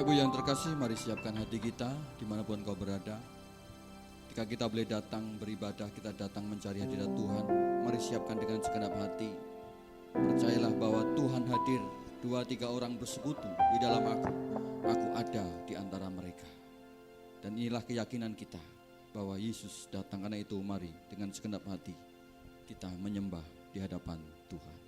Bapak Ibu yang terkasih, mari siapkan hati kita dimanapun kau berada. Ketika kita boleh datang beribadah, kita datang mencari hadirat Tuhan, mari siapkan dengan segenap hati. Percayalah bahwa Tuhan hadir, 2-3 orang bersekutu di dalam aku ada di antara mereka. Dan inilah keyakinan kita bahwa Yesus datang. Karena itu mari dengan segenap hati kita menyembah di hadapan Tuhan.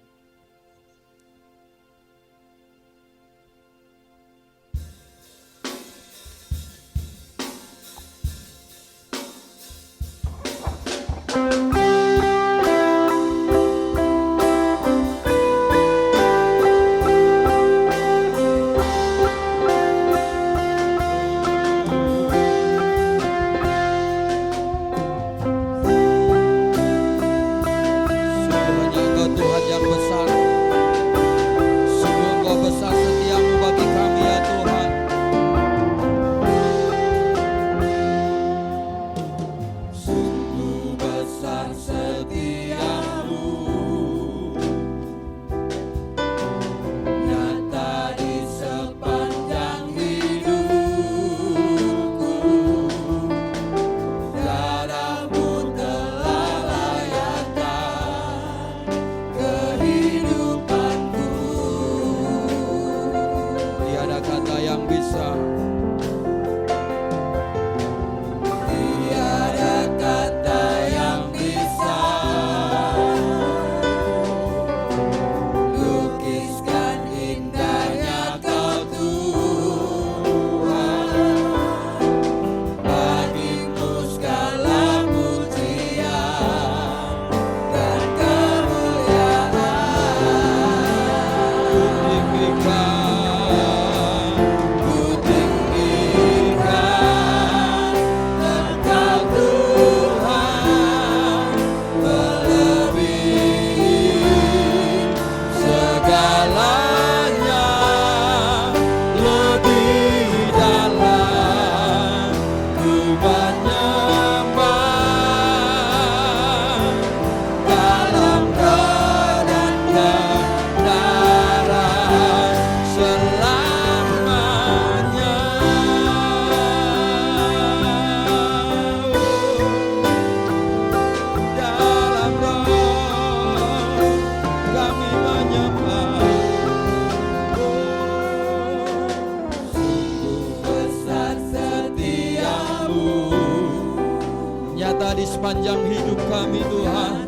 Di sepanjang hidup kami Tuhan,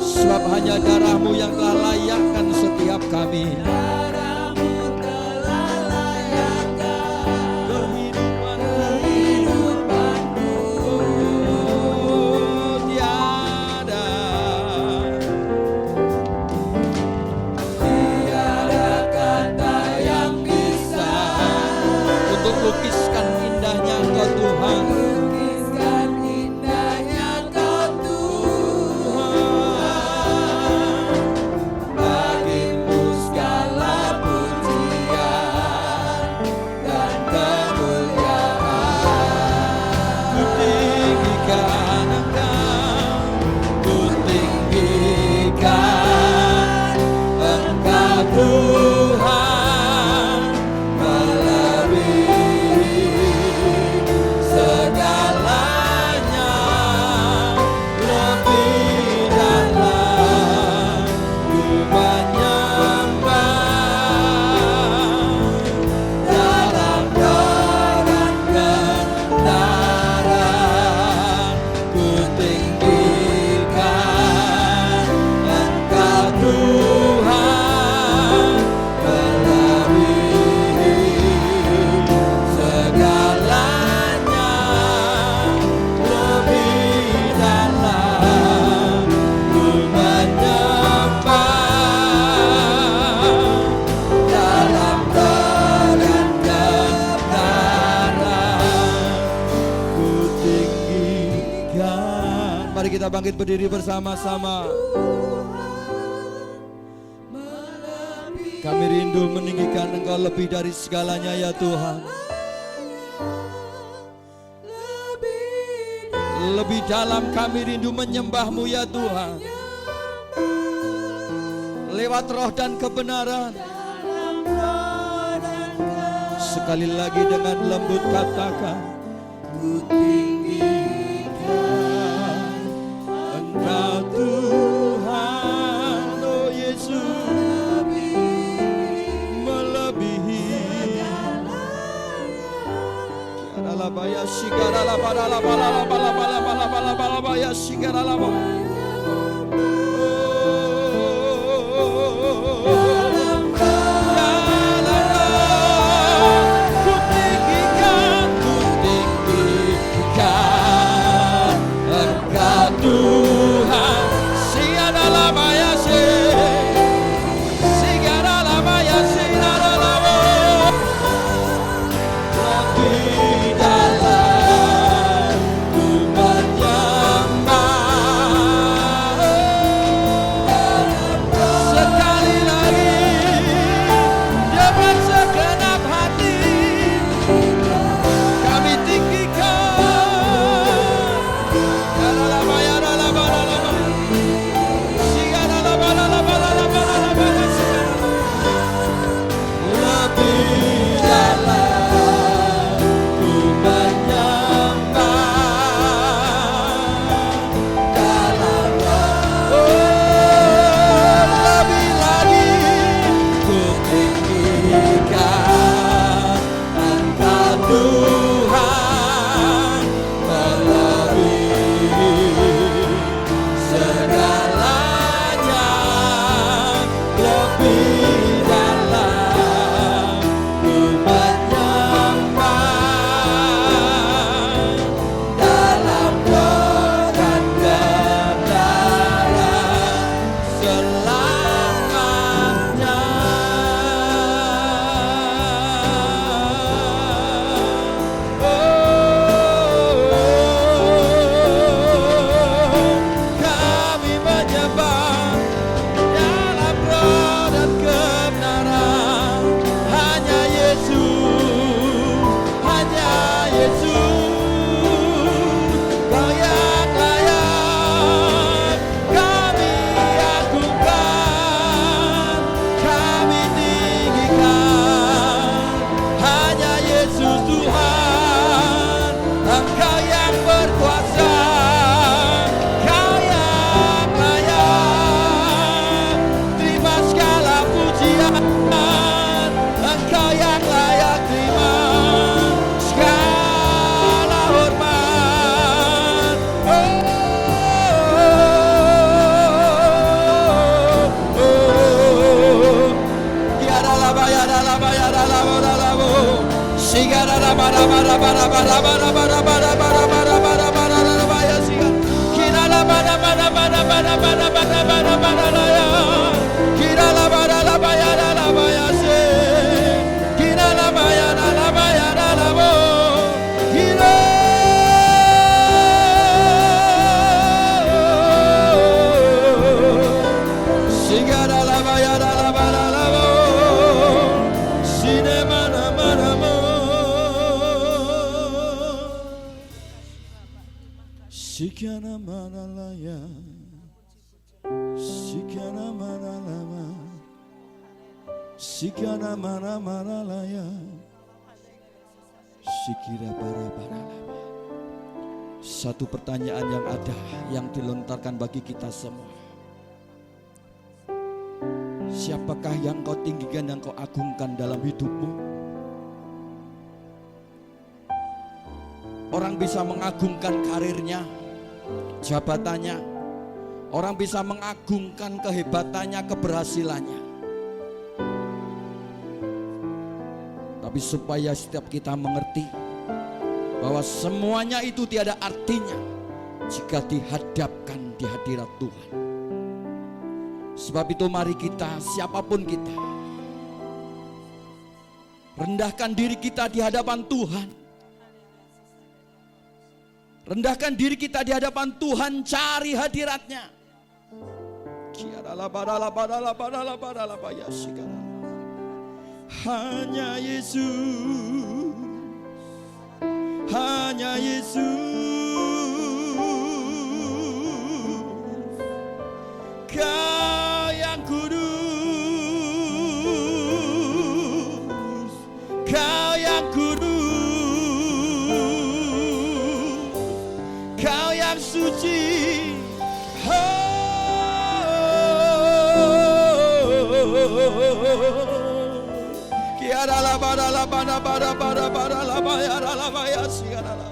sebab hanya darah-Mu yang telah layakkan setiap kami. Kita bangkit berdiri bersama-sama. Kami rindu meninggikan Engkau lebih dari segalanya ya Tuhan. Lebih dalam kami rindu menyembah-Mu ya Tuhan. Lewat roh dan kebenaran. Sekali lagi dengan lembut katakan, ku tinggikan Engkau Tuhan, oh Yesus, melebihi Kiaralabaya Sigaralabaya Sigaralabaya. Sikiana manalaya, sikiana manalama, sikiana mana manalaya, sikira para lama. Satu pertanyaan yang ada yang dilontarkan bagi kita semua. Siapakah yang kau tinggikan, yang kau agungkan dalam hidupmu? Orang bisa mengagungkan karirnya, jabatannya. Orang bisa mengagungkan kehebatannya, keberhasilannya. Tapi supaya setiap kita mengerti bahwa semuanya itu tiada artinya jika dihadapkan di hadirat Tuhan. Sebab itu mari kita, siapapun kita, rendahkan diri kita di hadapan Tuhan. Rendahkan diri kita di hadapan Tuhan, cari hadiratnya. Hanya Yesus, hanya Yesus, Kau yang kudus, Kau yang Kiara la bara la bara bara bara bara la bayara la baya sigara la.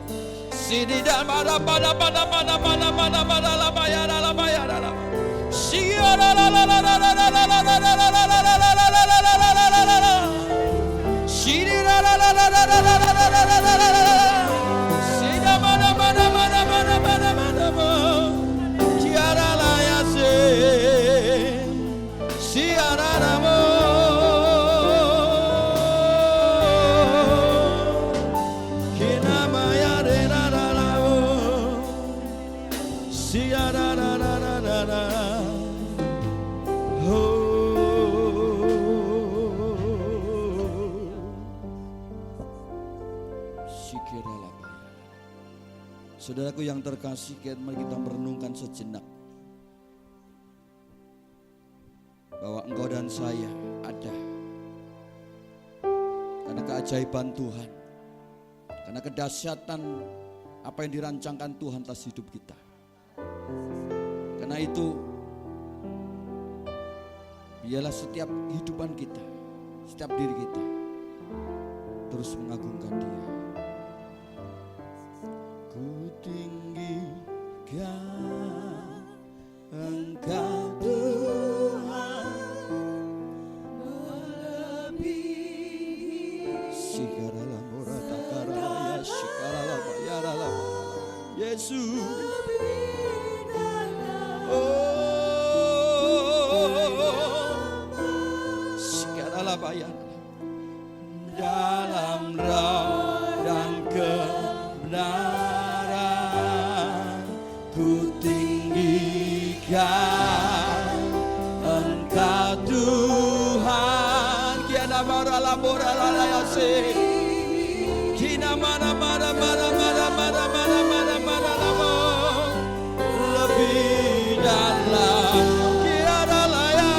Sidi da bara bara bara bara bara bara bara la bayara la bayara la. Sigara la la la la la la la la la la la la la la la la la la. Sidi la la la la la la la la la la la la la. Sida bara bara bara bara bara bara. Kiara la ya se. Siara la mo. Saudaraku yang terkasih, mari kita merenungkan sejenak bahwa engkau dan saya ada karena keajaiban Tuhan, karena kedahsyatan apa yang dirancangkan Tuhan atas hidup kita. Karena itu biarlah setiap kehidupan kita, setiap diri kita terus mengagungkan Dia. Ku tinggikan Engkau Tuhan melebihi Sikarala murata karaya Sikarala bayarala Yesus. Sikarala bayarala dalam roh dan kebenaran. Ku tinggikan Engkau Tuhan. Kiana marala borala yase. Kina mana mana mana mana mana mana mana mana lama. Lebih dalam kiana layak.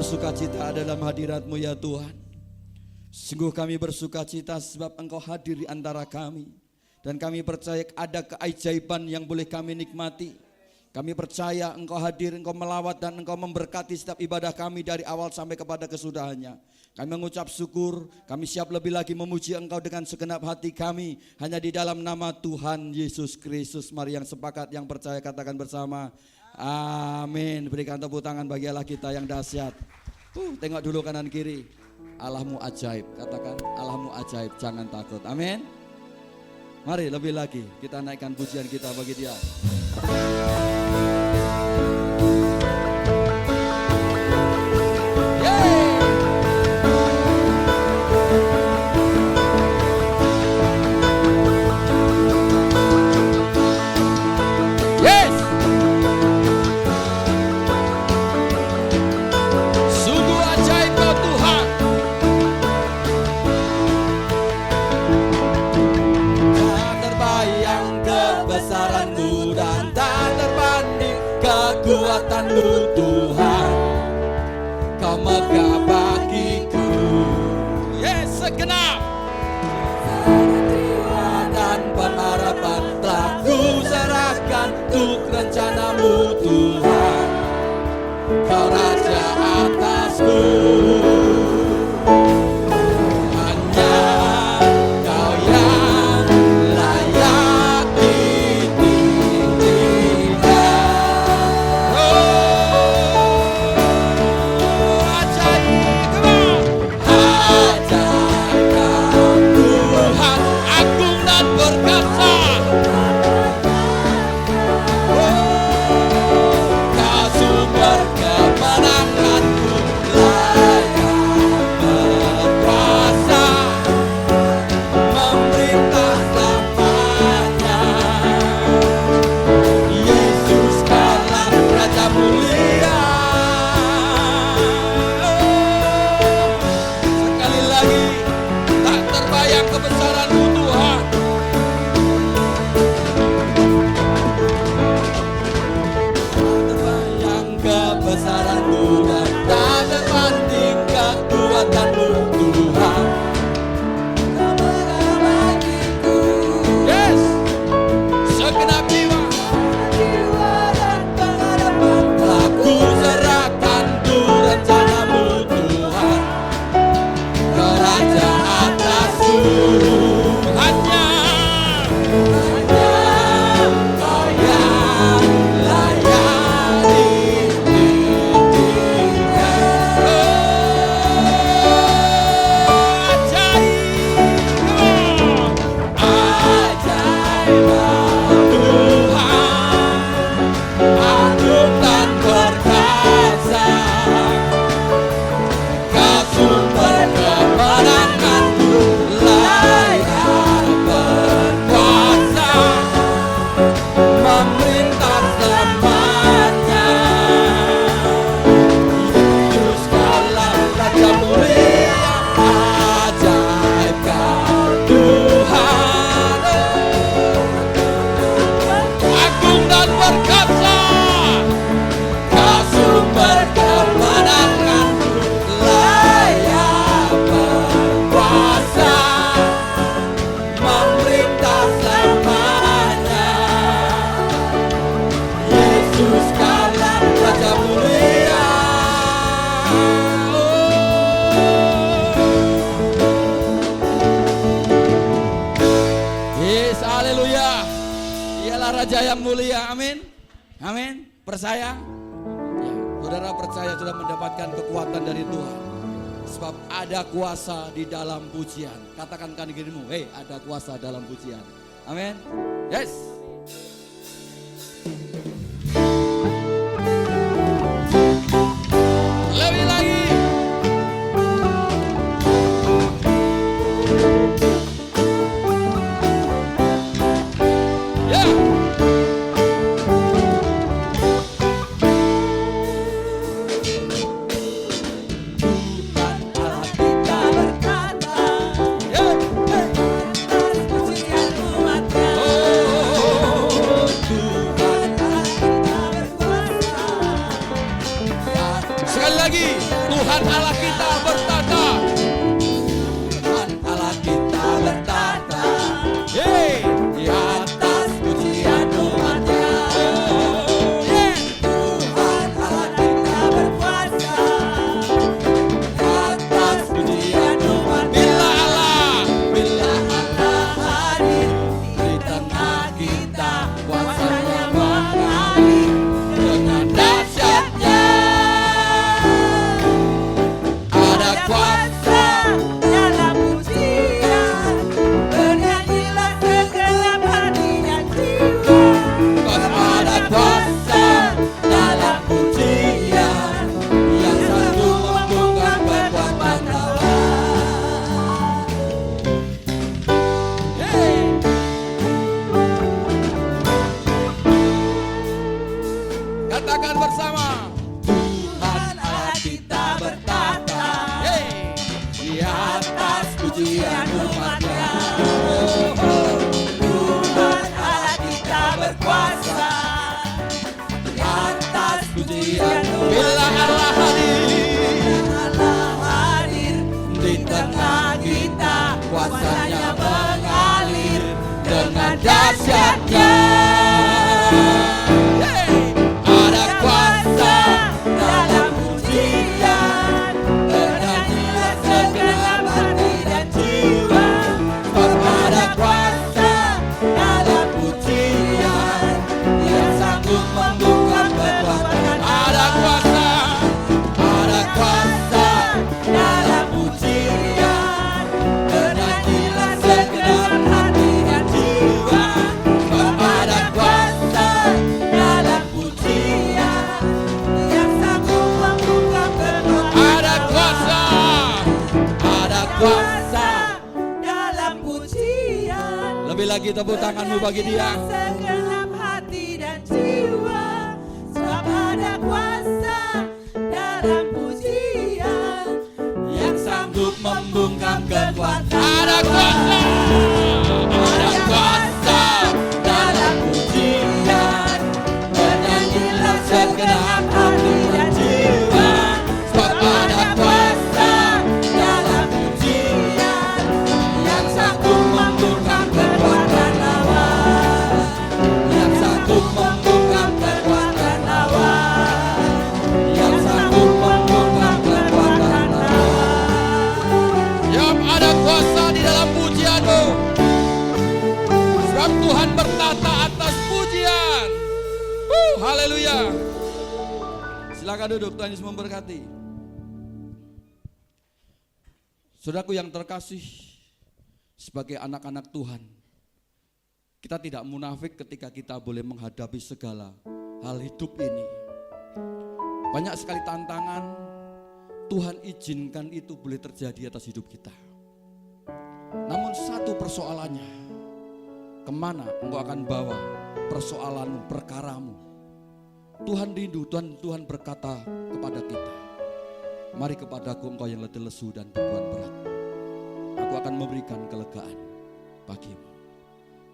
Bersukacita dalam hadirat-Mu ya Tuhan. Sungguh kami bersukacita sebab Engkau hadir di antara kami. Dan kami percaya ada keajaiban yang boleh kami nikmati. Kami percaya Engkau hadir, Engkau melawat dan Engkau memberkati setiap ibadah kami dari awal sampai kepada kesudahannya. Kami mengucap syukur, kami siap lebih lagi memuji Engkau dengan segenap hati kami. Hanya di dalam nama Tuhan Yesus Kristus. Mari yang sepakat, yang percaya katakan bersama. Amin. Berikan tepuk tangan bagi Allah kita yang dahsyat. Tengok dulu kanan kiri. Allahmu ajaib. Katakan Allahmu ajaib. Jangan takut. Amin. Mari lebih lagi kita naikkan pujian kita bagi Dia. Kekuatan-Mu Tuhan, Kau megah bagiku. Yes, segenap dan pengharapan telah ku serahkan untuk rencana-Mu Tuhan. Kau Raja atasku. Ajaib. terbayang kebesaran-Mu Tuhan. Terbayang kebesaran-Mu dan tak tertanding kekuatan-Mu Tuhan. Yes, segenap jiwa dan pengharapan telah ku serahkan untuk rencana-Mu Tuhan. Kerajaan atas Tuhannya, Kau yang layani dirinya. Ajaib Tuhan, agung dan perkasa, Kau sumber kemenanganku, layak berkuasa, memerintah selamanya. Yesus dalam Raja mulia, ajaib Kau Tuhan, agung dan perkasa, Kau sumber kemenanganku, layak berkuasa, memerintah selamanya. Yesus dalam Raja mulia. Yes, haleluya. Dialah Raja yang mulia, amin. Amin. Percaya? Ya, saudara percaya sudah mendapatkan kekuatan dari Tuhan. Sebab ada kuasa di dalam pujian. Katakan kan dirimu, hey, ada kuasa dalam pujian. Amin. Yes. Lebih lagi. Ya. Tuhan Allah kita berkata, ya. Atas pujian umatnya. Oh, Tuhan Allah kita berkuasa. Sekali lagi, Tuhan Allah kita bertata. Tuhan Allah kita bertata. Hey, di atas pujian umatnya. Yeah. Tuhan Allah kita berkuasa. Di atas pujian umatnya. Bila Allah hadir di tengah kita, kuasanya mengalir dengan dahsyatnya. Ada kuasa dalam pujian, bernyanyilah segenap hati dan jiwa. Ada kuasa dalam pujian, yang sanggup membungkam kekuatan lawan. Hey. Katakan bersama, Tuhan Allah kita bertata. Hey. Di atas pujian umatnya. Tuhan Allah kita berkuasa. Di atas pujian umatnya. Bila Allah hadir di tengah kita, kuasanya mengalir dengan dahsyatnya. Hey. Ada kuasa dalam pujian, bernyanyilah segenap hati dan jiwa. Ada kuasa dalam pujian, yang sanggup membungkam kekuatan. Ada kuasa dalam pujian, bernyanyilah segenap hati dan jiwa. Ada kuasa dalam pujian, yang sanggup membungkam kekuatan. Ada kuasa dalam pujian. Lebih lagi tepuk tanganmu bagi dia. Segenap hati dan jiwa, sebab ada kuasa dalam pujian, yang sanggup sanggup membungkam kekuatan. Ada kuasa, ada kuasa dalam pujian. Bernyanyilah segenap hati dan jiwa, sebab ada kuasa dalam pujian yang sanggup membungkam kekuatan lawan, yang sanggup membungkam kekuatan lawan, yang sanggup membungkam kekuatan lawan. Yang ada kuasa di dalam pujianmu, sebab Tuhan bertata atas pujian. Haleluya. Silakan duduk, Tuhan Yesus memberkati. Saudaraku yang terkasih, sebagai anak-anak Tuhan, kita tidak munafik ketika kita boleh menghadapi segala hal hidup ini. Banyak sekali tantangan, Tuhan izinkan itu boleh terjadi atas hidup kita. Namun satu persoalannya, kemana engkau akan bawa persoalanmu, perkaramu? Tuhan rindu, Tuhan berkata kepada kita, mari kepadaku engkau yang letih lesu dan beban berat, aku akan memberikan kelegaan bagimu.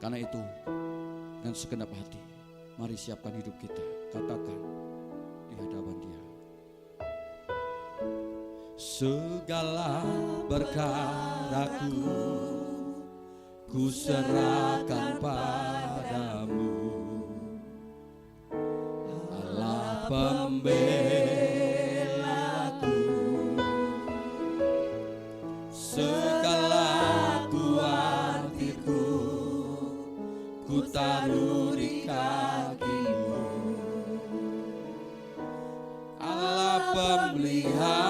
Karena itu, dengan segenap hati, mari siapkan hidup kita, katakan di hadapan Dia. Segala perkaraku ku serahkan padamu, Allah pembelaku. Segala kuatiku ku taruh di kakimu, Allah pemeliharaku.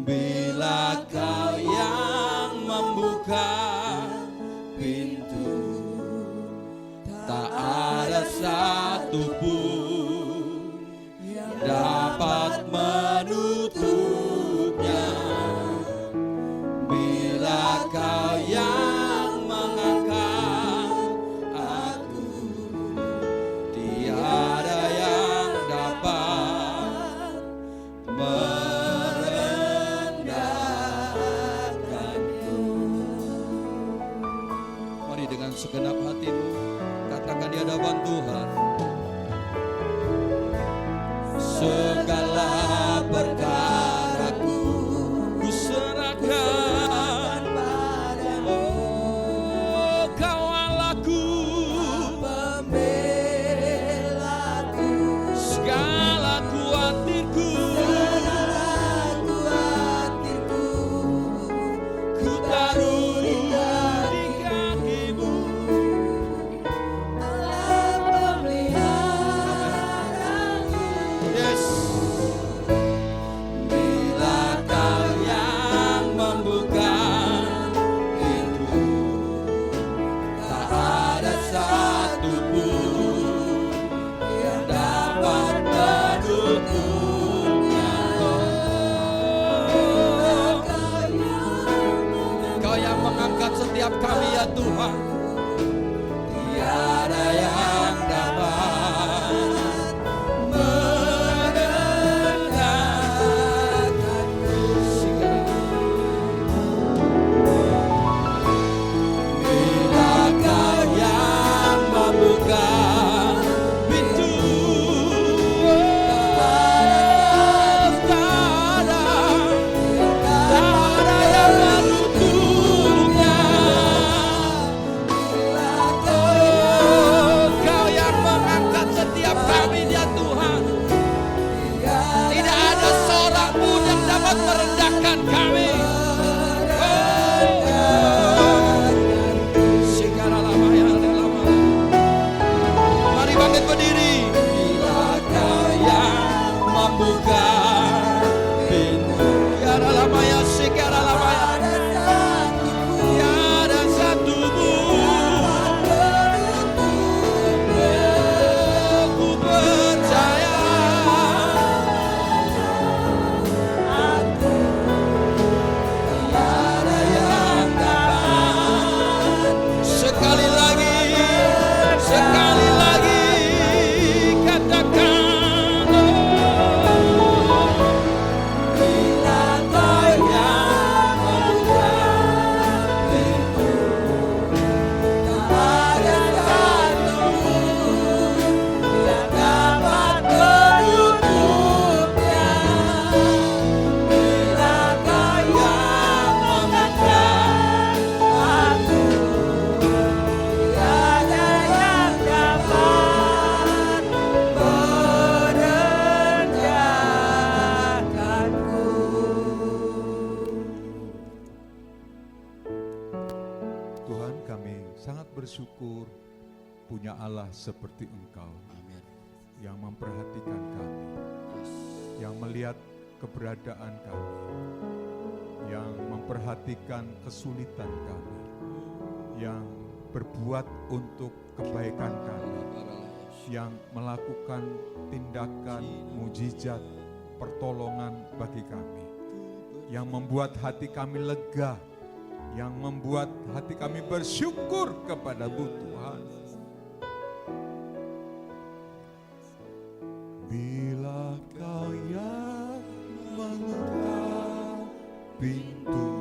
Bila Kau yang membuka pintu, tak ada satupun yang dapat menutupnya. Bila Kau yang mengangkat aku, tiada yang dapat merendahkanku. Mari dengan segenap hatimu katakan di hadapan Tuhan. Segala perkaraku ku serahkan padamu, Kau Allahku, pembelaku. Segala kuatirku ku taruh di kakimu, yes. Bila Kau yang membuka pintu, tak ada satupun yang dapat menutupnya. Kau yang mengangkat setiap kami ya Tuhan, tiada yang dapat merendahkanku. Bila Kau yang membuka pintu, tak ada yang menutupnya. Kau yang mengangkat setiap kami ya Tuhan, tidak ada seorang pun yang dapat merendahkan kami. Mari bangkit berdiri. Bila Kau yang membuka pintu, tiada lamanya, tiada lamanya, tiada satupun. Ku percaya tiada yang dapat. Sekali lagi katakan, oh, bersyukur punya Allah seperti Engkau Amin. yang memperhatikan kami, Yes. yang melihat keberadaan kami, yang memperhatikan kesulitan kami, yang berbuat untuk kebaikan kami, yang melakukan tindakan mujizat pertolongan bagi kami, yang membuat hati kami lega, yang membuat hati kami bersyukur kepadamu Tuhan. Bila Kau yang membuka pintu,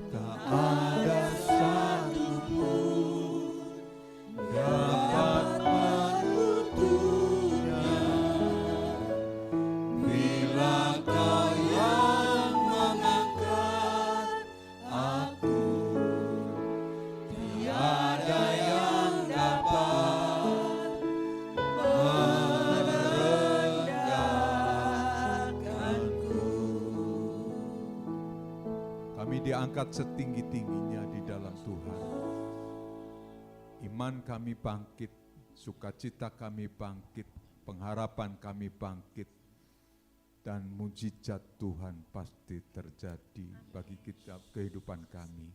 tak ada satupun dapat menutupnya. Bila Kau yang mengangkat aku, tiada yang dapat merendahkanku. Kami diangkat setinggi-tingginya di dalam Tuhan. Iman kami bangkit, sukacita kami bangkit, pengharapan kami bangkit, dan mujizat Tuhan pasti terjadi bagi kita, kehidupan kami.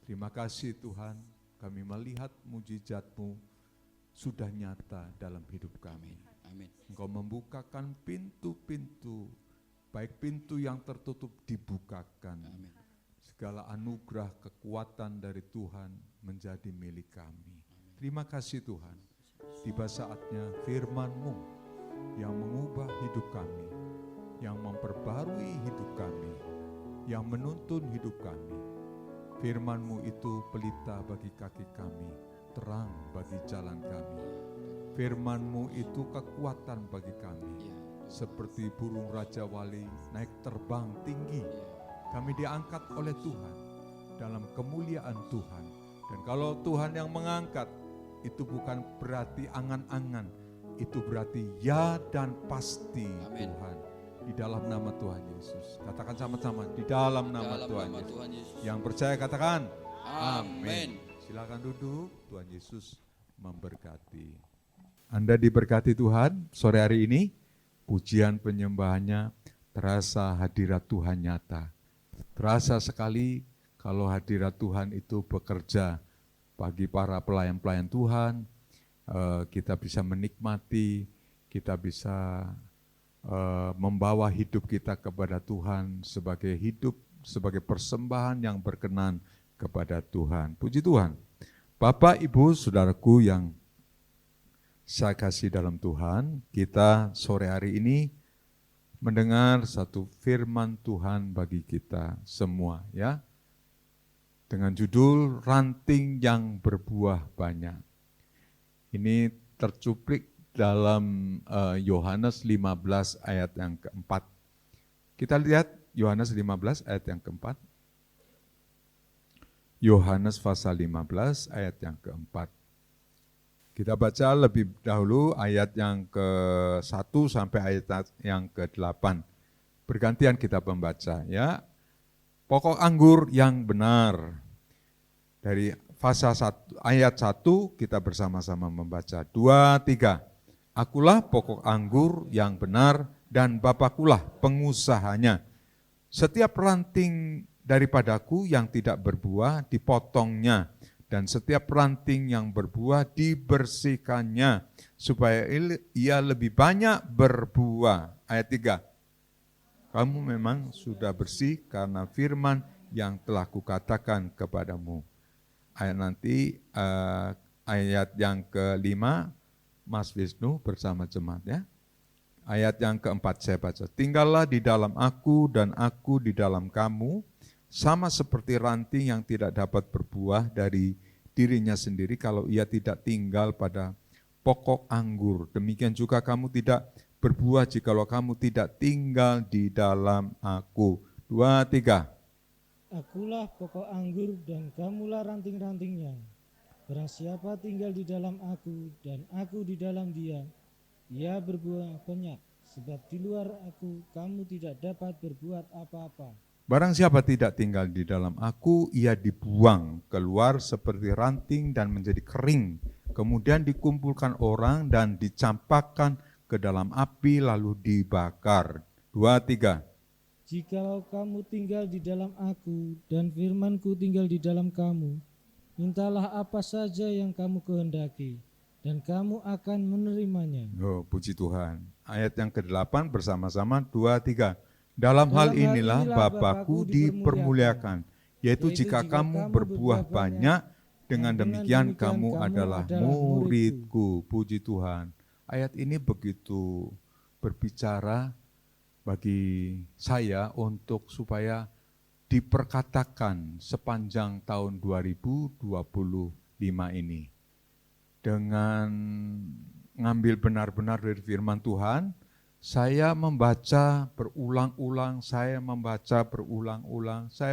Terima kasih Tuhan, kami melihat mujizat-Mu sudah nyata dalam hidup kami. Amin. Engkau membukakan pintu-pintu, baik pintu yang tertutup dibukakan. Amin. Segala anugerah kekuatan dari Tuhan menjadi milik kami. Terima kasih Tuhan, tiba saatnya firman-Mu yang mengubah hidup kami, yang memperbarui hidup kami, yang menuntun hidup kami. Firman-Mu itu pelita bagi kaki kami, terang bagi jalan kami. Firman-Mu itu kekuatan bagi kami, seperti burung Raja Wali naik terbang tinggi. Kami diangkat oleh Tuhan dalam kemuliaan Tuhan. Dan kalau Tuhan yang mengangkat, itu bukan berarti angan-angan, itu berarti ya dan pasti. Amin. Tuhan, di dalam nama Tuhan Yesus. Katakan sama-sama, di dalam nama Dalam Tuhan nama Yesus. Tuhan Yesus. Yang percaya katakan Amin. Silakan duduk, Tuhan Yesus memberkati. Anda diberkati Tuhan sore hari ini, pujian penyembahannya terasa hadirat Tuhan nyata. Terasa sekali kalau hadirat Tuhan itu bekerja bagi para pelayan-pelayan Tuhan. Kita bisa menikmati, kita bisa membawa hidup kita kepada Tuhan sebagai hidup, sebagai persembahan yang berkenan kepada Tuhan. Puji Tuhan. Bapak, Ibu, Saudaraku yang saya kasih dalam Tuhan, kita sore hari ini mendengar satu firman Tuhan bagi kita semua, ya. Dengan judul ranting yang berbuah banyak. Ini tercuplik dalam Yohanes 15 ayat yang keempat. Kita lihat Yohanes 15 ayat yang keempat. Yohanes pasal 15 ayat yang keempat. Kita baca lebih dahulu ayat yang ke-1 sampai ayat yang ke-8. Bergantian kita membaca, ya. Pokok anggur yang benar. Dari pasal 1, ayat 1 kita bersama-sama membaca. 2, 3. Akulah pokok anggur yang benar dan Bapakulah pengusahanya. Setiap ranting daripadaku yang tidak berbuah dipotongnya, dan setiap ranting yang berbuah dibersihkannya, supaya ia lebih banyak berbuah. Ayat 3. Kamu memang sudah bersih karena firman yang telah kukatakan kepadamu. Ayat yang ke-5, Mas Wisnu bersama jemaat, ya. Ayat yang ke-4 saya baca. Tinggallah di dalam aku dan aku di dalam kamu, sama seperti ranting yang tidak dapat berbuah dari dirinya sendiri kalau ia tidak tinggal pada pokok anggur. Demikian juga kamu tidak berbuah jikalau kamu tidak tinggal di dalam aku. 2, 3. Akulah pokok anggur dan kamulah ranting-rantingnya. Barang siapa tinggal di dalam aku dan aku di dalam dia, ia berbuah banyak, sebab di luar aku kamu tidak dapat berbuat apa-apa. Barang siapa tidak tinggal di dalam aku, ia dibuang keluar seperti ranting dan menjadi kering. Kemudian dikumpulkan orang dan dicampakkan ke dalam api lalu dibakar. 2, 3. Jikalau kamu tinggal di dalam aku dan firman-Ku tinggal di dalam kamu, mintalah apa saja yang kamu kehendaki, dan kamu akan menerimanya. Oh, puji Tuhan. Ayat yang ke-8 bersama-sama, 2, 3. Dalam hal inilah Bapa-Ku dipermuliakan, yaitu jika kamu berbuah banyak, dengan demikian kamu adalah murid-Ku. Puji Tuhan. Ayat ini begitu berbicara bagi saya untuk supaya diperkatakan sepanjang tahun 2025 ini. Dengan ngambil benar-benar dari firman Tuhan, saya membaca berulang-ulang, saya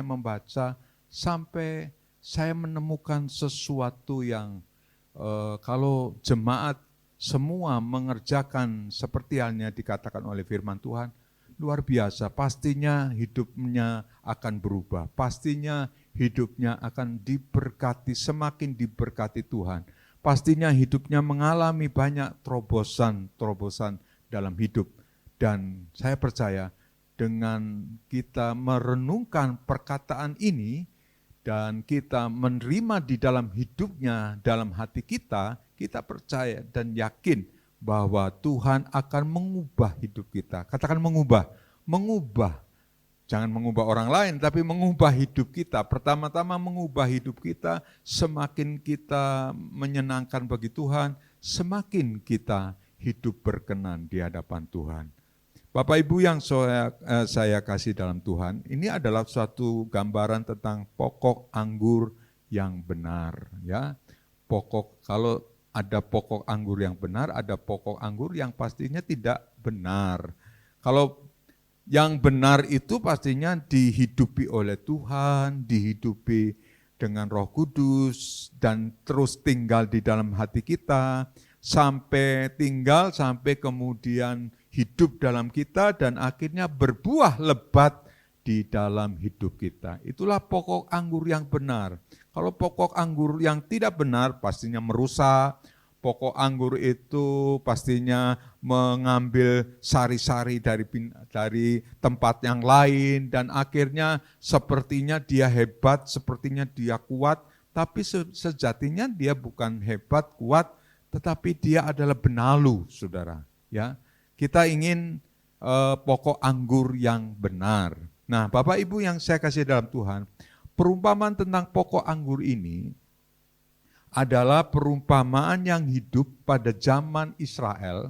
membaca sampai saya menemukan sesuatu yang kalau jemaat semua mengerjakan seperti halnya dikatakan oleh firman Tuhan, luar biasa, pastinya hidupnya akan berubah, pastinya hidupnya akan diberkati, semakin diberkati Tuhan. Pastinya hidupnya mengalami banyak terobosan dalam hidup. Dan saya percaya dengan kita merenungkan perkataan ini dan kita menerima di dalam hidupnya, dalam hati kita, kita percaya dan yakin bahwa Tuhan akan mengubah hidup kita. Katakan mengubah. Jangan mengubah orang lain, tapi mengubah hidup kita. Pertama-tama mengubah hidup kita, semakin kita menyenangkan bagi Tuhan, semakin kita hidup berkenan di hadapan Tuhan. Bapak Ibu yang saya kasih dalam Tuhan, ini adalah suatu gambaran tentang pokok anggur yang benar. Ya, kalau ada pokok anggur yang benar, ada pokok anggur yang pastinya tidak benar. Kalau yang benar itu pastinya dihidupi oleh Tuhan, dihidupi dengan Roh Kudus, dan terus tinggal di dalam hati kita, sampai kemudian hidup dalam kita, dan akhirnya berbuah lebat di dalam hidup kita. Itulah pokok anggur yang benar. Kalau pokok anggur yang tidak benar, pastinya merusak. Pokok anggur itu pastinya mengambil sari-sari dari tempat yang lain, dan akhirnya sepertinya dia hebat, sepertinya dia kuat, tapi sejatinya dia bukan hebat, kuat, tetapi dia adalah benalu, saudara. Ya, kita ingin pokok anggur yang benar. Nah, Bapak Ibu yang saya kasih dalam Tuhan, perumpamaan tentang pokok anggur ini adalah perumpamaan yang hidup pada zaman Israel,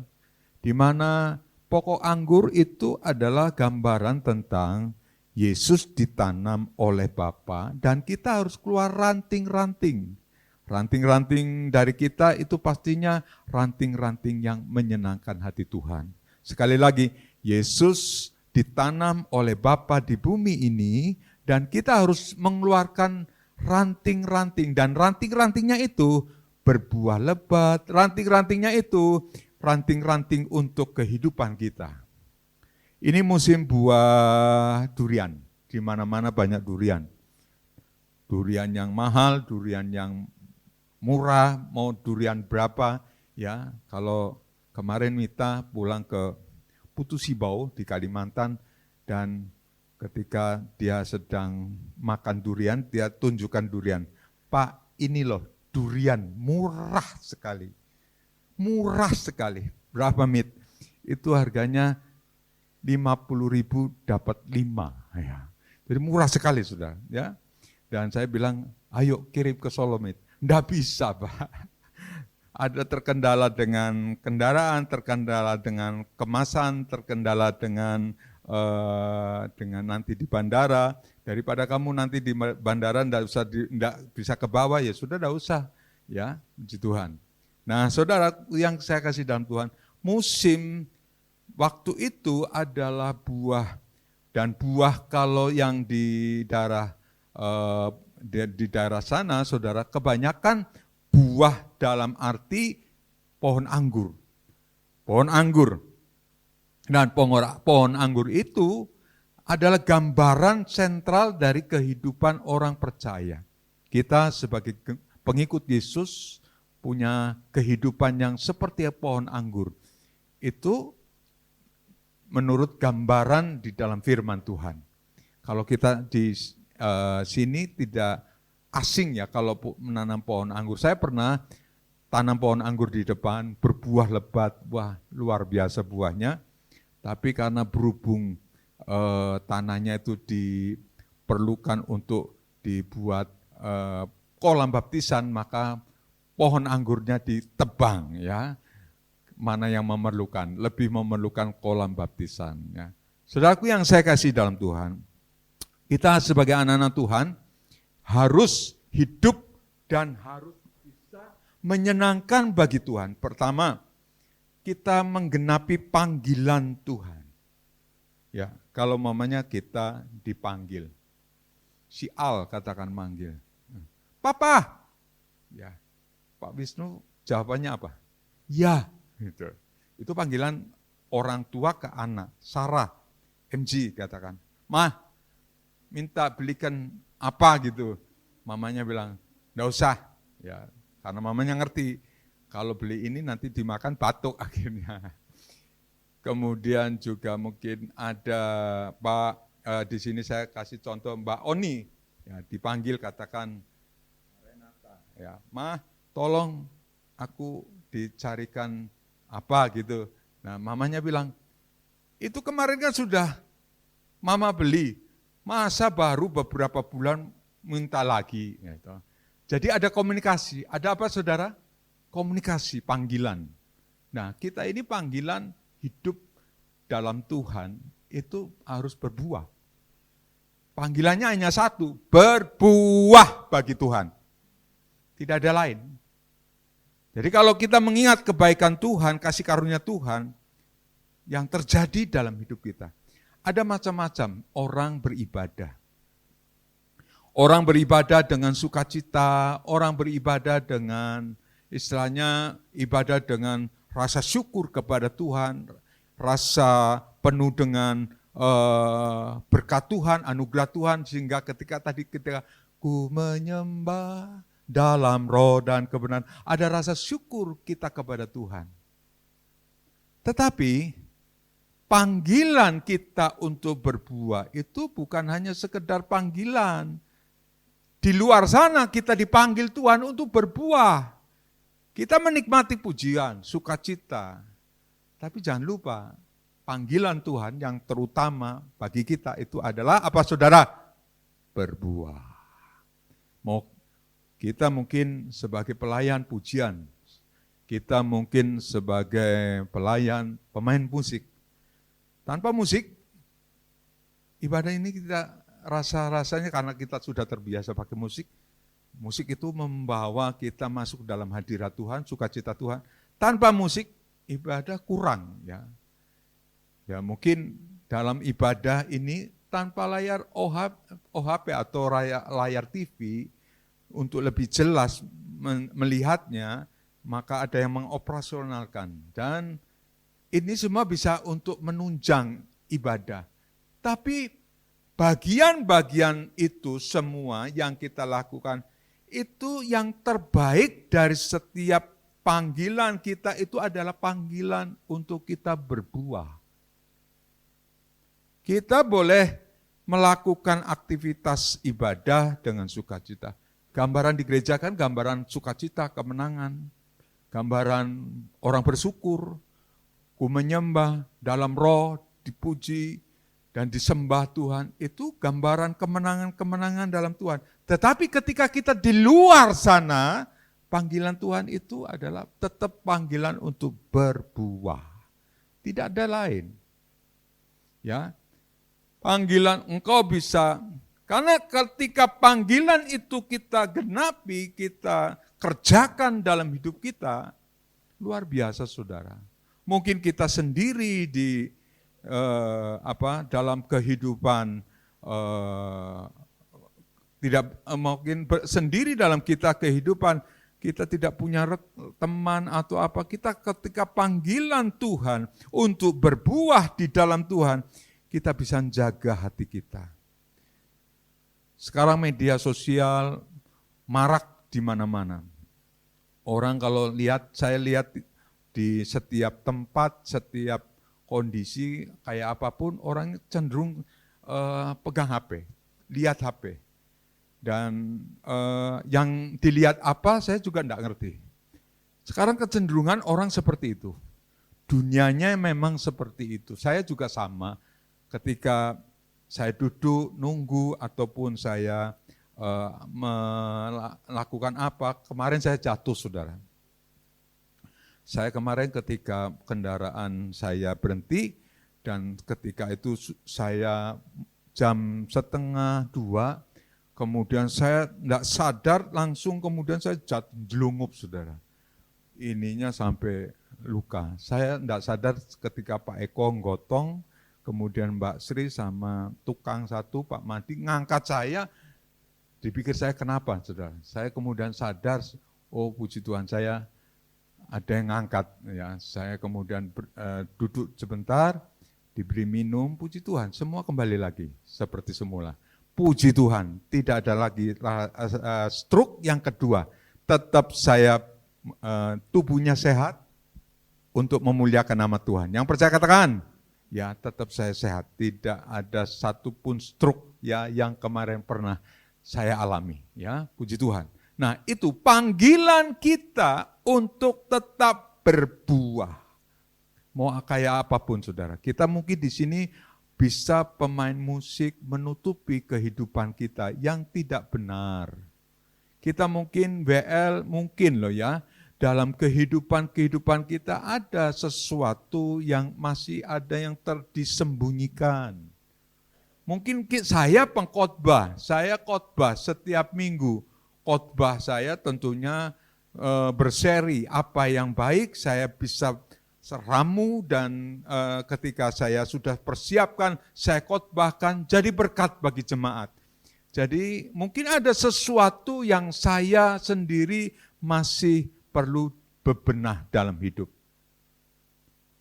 di mana pokok anggur itu adalah gambaran tentang Yesus ditanam oleh Bapa, dan kita harus keluar ranting-ranting. Ranting-ranting dari kita itu pastinya ranting-ranting yang menyenangkan hati Tuhan. Sekali lagi, Yesus ditanam oleh Bapa di bumi ini, dan kita harus mengeluarkan ranting-ranting, dan ranting-rantingnya itu berbuah lebat, ranting-rantingnya itu ranting-ranting untuk kehidupan kita. Ini musim buah durian, di mana-mana banyak durian. Durian yang mahal, durian yang murah, mau durian berapa, ya. Kalau kemarin Mita pulang ke Putu Sibau di Kalimantan, dan ketika dia sedang makan durian, dia tunjukkan durian. Pak, ini loh durian murah sekali. Murah sekali. Berapa, Mit? Itu harganya 50.000 dapat 5. Ya. Jadi murah sekali, sudah. Ya. Dan saya bilang, ayo kirim ke Solo, Mit. Nggak bisa, Pak. Ada terkendala dengan kendaraan, terkendala dengan kemasan, terkendala dengan nanti di bandara. Daripada kamu nanti di bandara nggak bisa ke bawah, ya sudah nggak usah, ya, puji Tuhan. Nah, saudara yang saya kasih dalam Tuhan, musim waktu itu adalah buah, dan buah kalau yang di daerah sana, saudara, kebanyakan buah dalam arti pohon anggur. Pohon anggur. Dan pohon anggur itu adalah gambaran sentral dari kehidupan orang percaya. Kita sebagai pengikut Yesus punya kehidupan yang seperti pohon anggur. Itu menurut gambaran di dalam firman Tuhan. Kalau kita di sini tidak asing ya kalau menanam pohon anggur. Saya pernah tanam pohon anggur di depan, berbuah lebat, wah luar biasa buahnya. Tapi karena berhubung tanahnya itu diperlukan untuk dibuat kolam baptisan, maka pohon anggurnya ditebang ya. Mana yang memerlukan, lebih memerlukan kolam baptisan ya. Saudaraku yang saya kasih dalam Tuhan, kita sebagai anak-anak Tuhan harus hidup dan harus bisa menyenangkan bagi Tuhan. Pertama, kita menggenapi panggilan Tuhan. Ya, kalau mamanya kita dipanggil. Si Al katakan manggil. Papa. Ya. Pak Wisnu jawabannya apa? Ya, gitu. Itu panggilan orang tua ke anak. Sarah, MG katakan, "Mah, minta belikan apa gitu." Mamanya bilang, "Enggak usah." Ya, karena mamanya ngerti kalau beli ini nanti dimakan batuk akhirnya. Kemudian juga mungkin ada Pak di sini saya kasih contoh Mbak Oni, ya, dipanggil katakan, "Renata, ya, Ma, tolong aku dicarikan apa gitu." Nah, mamanya bilang, "Itu kemarin kan sudah Mama beli, masa baru beberapa bulan minta lagi." Gitu. Jadi ada komunikasi, ada apa saudara? Komunikasi, panggilan. Nah, kita ini panggilan hidup dalam Tuhan itu harus berbuah. Panggilannya hanya satu, berbuah bagi Tuhan. Tidak ada lain. Jadi kalau kita mengingat kebaikan Tuhan, kasih karunia Tuhan yang terjadi dalam hidup kita, ada macam-macam orang beribadah. Orang beribadah dengan sukacita, orang beribadah dengan istilahnya ibadah dengan rasa syukur kepada Tuhan, rasa penuh dengan berkat Tuhan, anugerah Tuhan, sehingga ketika ku menyembah dalam roh dan kebenaran, ada rasa syukur kita kepada Tuhan. Tetapi panggilan kita untuk berbuah itu bukan hanya sekedar panggilan. Di luar sana kita dipanggil Tuhan untuk berbuah. Kita menikmati pujian, sukacita. Tapi jangan lupa, panggilan Tuhan yang terutama bagi kita itu adalah apa saudara? Berbuah. Kita mungkin sebagai pelayan pujian, kita mungkin sebagai pelayan pemain musik. Tanpa musik, ibadah ini kita rasanya karena kita sudah terbiasa pakai musik, musik itu membawa kita masuk dalam hadirat Tuhan, sukacita Tuhan. Tanpa musik, ibadah kurang ya. Ya mungkin dalam ibadah ini tanpa layar OHP atau layar TV untuk lebih jelas melihatnya, maka ada yang mengoperasionalkan. Dan ini semua bisa untuk menunjang ibadah. Tapi bagian-bagian itu semua yang kita lakukan, itu yang terbaik dari setiap panggilan kita itu adalah panggilan untuk kita berbuah. Kita boleh melakukan aktivitas ibadah dengan sukacita. Gambaran di gereja kan gambaran sukacita, kemenangan. Gambaran orang bersyukur, ku menyembah dalam roh, dipuji dan disembah Tuhan. Itu gambaran kemenangan-kemenangan dalam Tuhan. Tetapi ketika kita di luar sana, panggilan Tuhan itu adalah tetap panggilan untuk berbuah. Tidak ada lain. Ya, panggilan engkau bisa, karena ketika panggilan itu kita genapi, kita kerjakan dalam hidup kita, luar biasa saudara. Mungkin kita sendiri di dalam kehidupan tidak mungkin sendiri dalam kita kehidupan kita tidak punya teman atau apa, kita ketika panggilan Tuhan untuk berbuah di dalam Tuhan, kita bisa menjaga hati kita. Sekarang media sosial marak di mana-mana. Orang kalau saya lihat di setiap tempat, setiap kondisi kayak apapun, orang cenderung pegang HP, lihat HP. Dan yang dilihat apa saya juga enggak ngerti. Sekarang kecenderungan orang seperti itu. Dunianya memang seperti itu. Saya juga sama ketika saya duduk nunggu ataupun saya melakukan apa. Kemarin saya jatuh, saudara. Saya kemarin ketika kendaraan saya berhenti dan ketika itu saya jam 1:30, kemudian saya enggak sadar langsung kemudian saya jatuh jelungup, saudara. Ininya sampai luka. Saya enggak sadar ketika Pak Eko gotong, kemudian Mbak Sri sama tukang satu Pak Madi ngangkat saya, dipikir saya kenapa, saudara. Saya kemudian sadar, oh puji Tuhan saya ada yang ngangkat. Ya, saya kemudian duduk sebentar, diberi minum, puji Tuhan, semua kembali lagi seperti semula. Puji Tuhan, tidak ada lagi stroke yang kedua. Tetap saya tubuhnya sehat, untuk memuliakan nama Tuhan. Yang percaya katakan, ya tetap saya sehat. Tidak ada satupun stroke ya yang kemarin pernah saya alami. Ya, puji Tuhan. Nah itu panggilan kita untuk tetap berbuah. Mau kayak apapun saudara. Kita mungkin di sini bisa pemain musik menutupi kehidupan kita yang tidak benar. Kita mungkin WL, mungkin loh ya. Dalam kehidupan kita ada sesuatu yang masih ada yang disembunyikan. Mungkin saya pengkhotbah, saya khotbah setiap minggu. Khotbah saya tentunya berseri apa yang baik saya bisa seramu dan ketika saya sudah persiapkan, saya khotbahkan jadi berkat bagi jemaat. Jadi mungkin ada sesuatu yang saya sendiri masih perlu bebenah dalam hidup.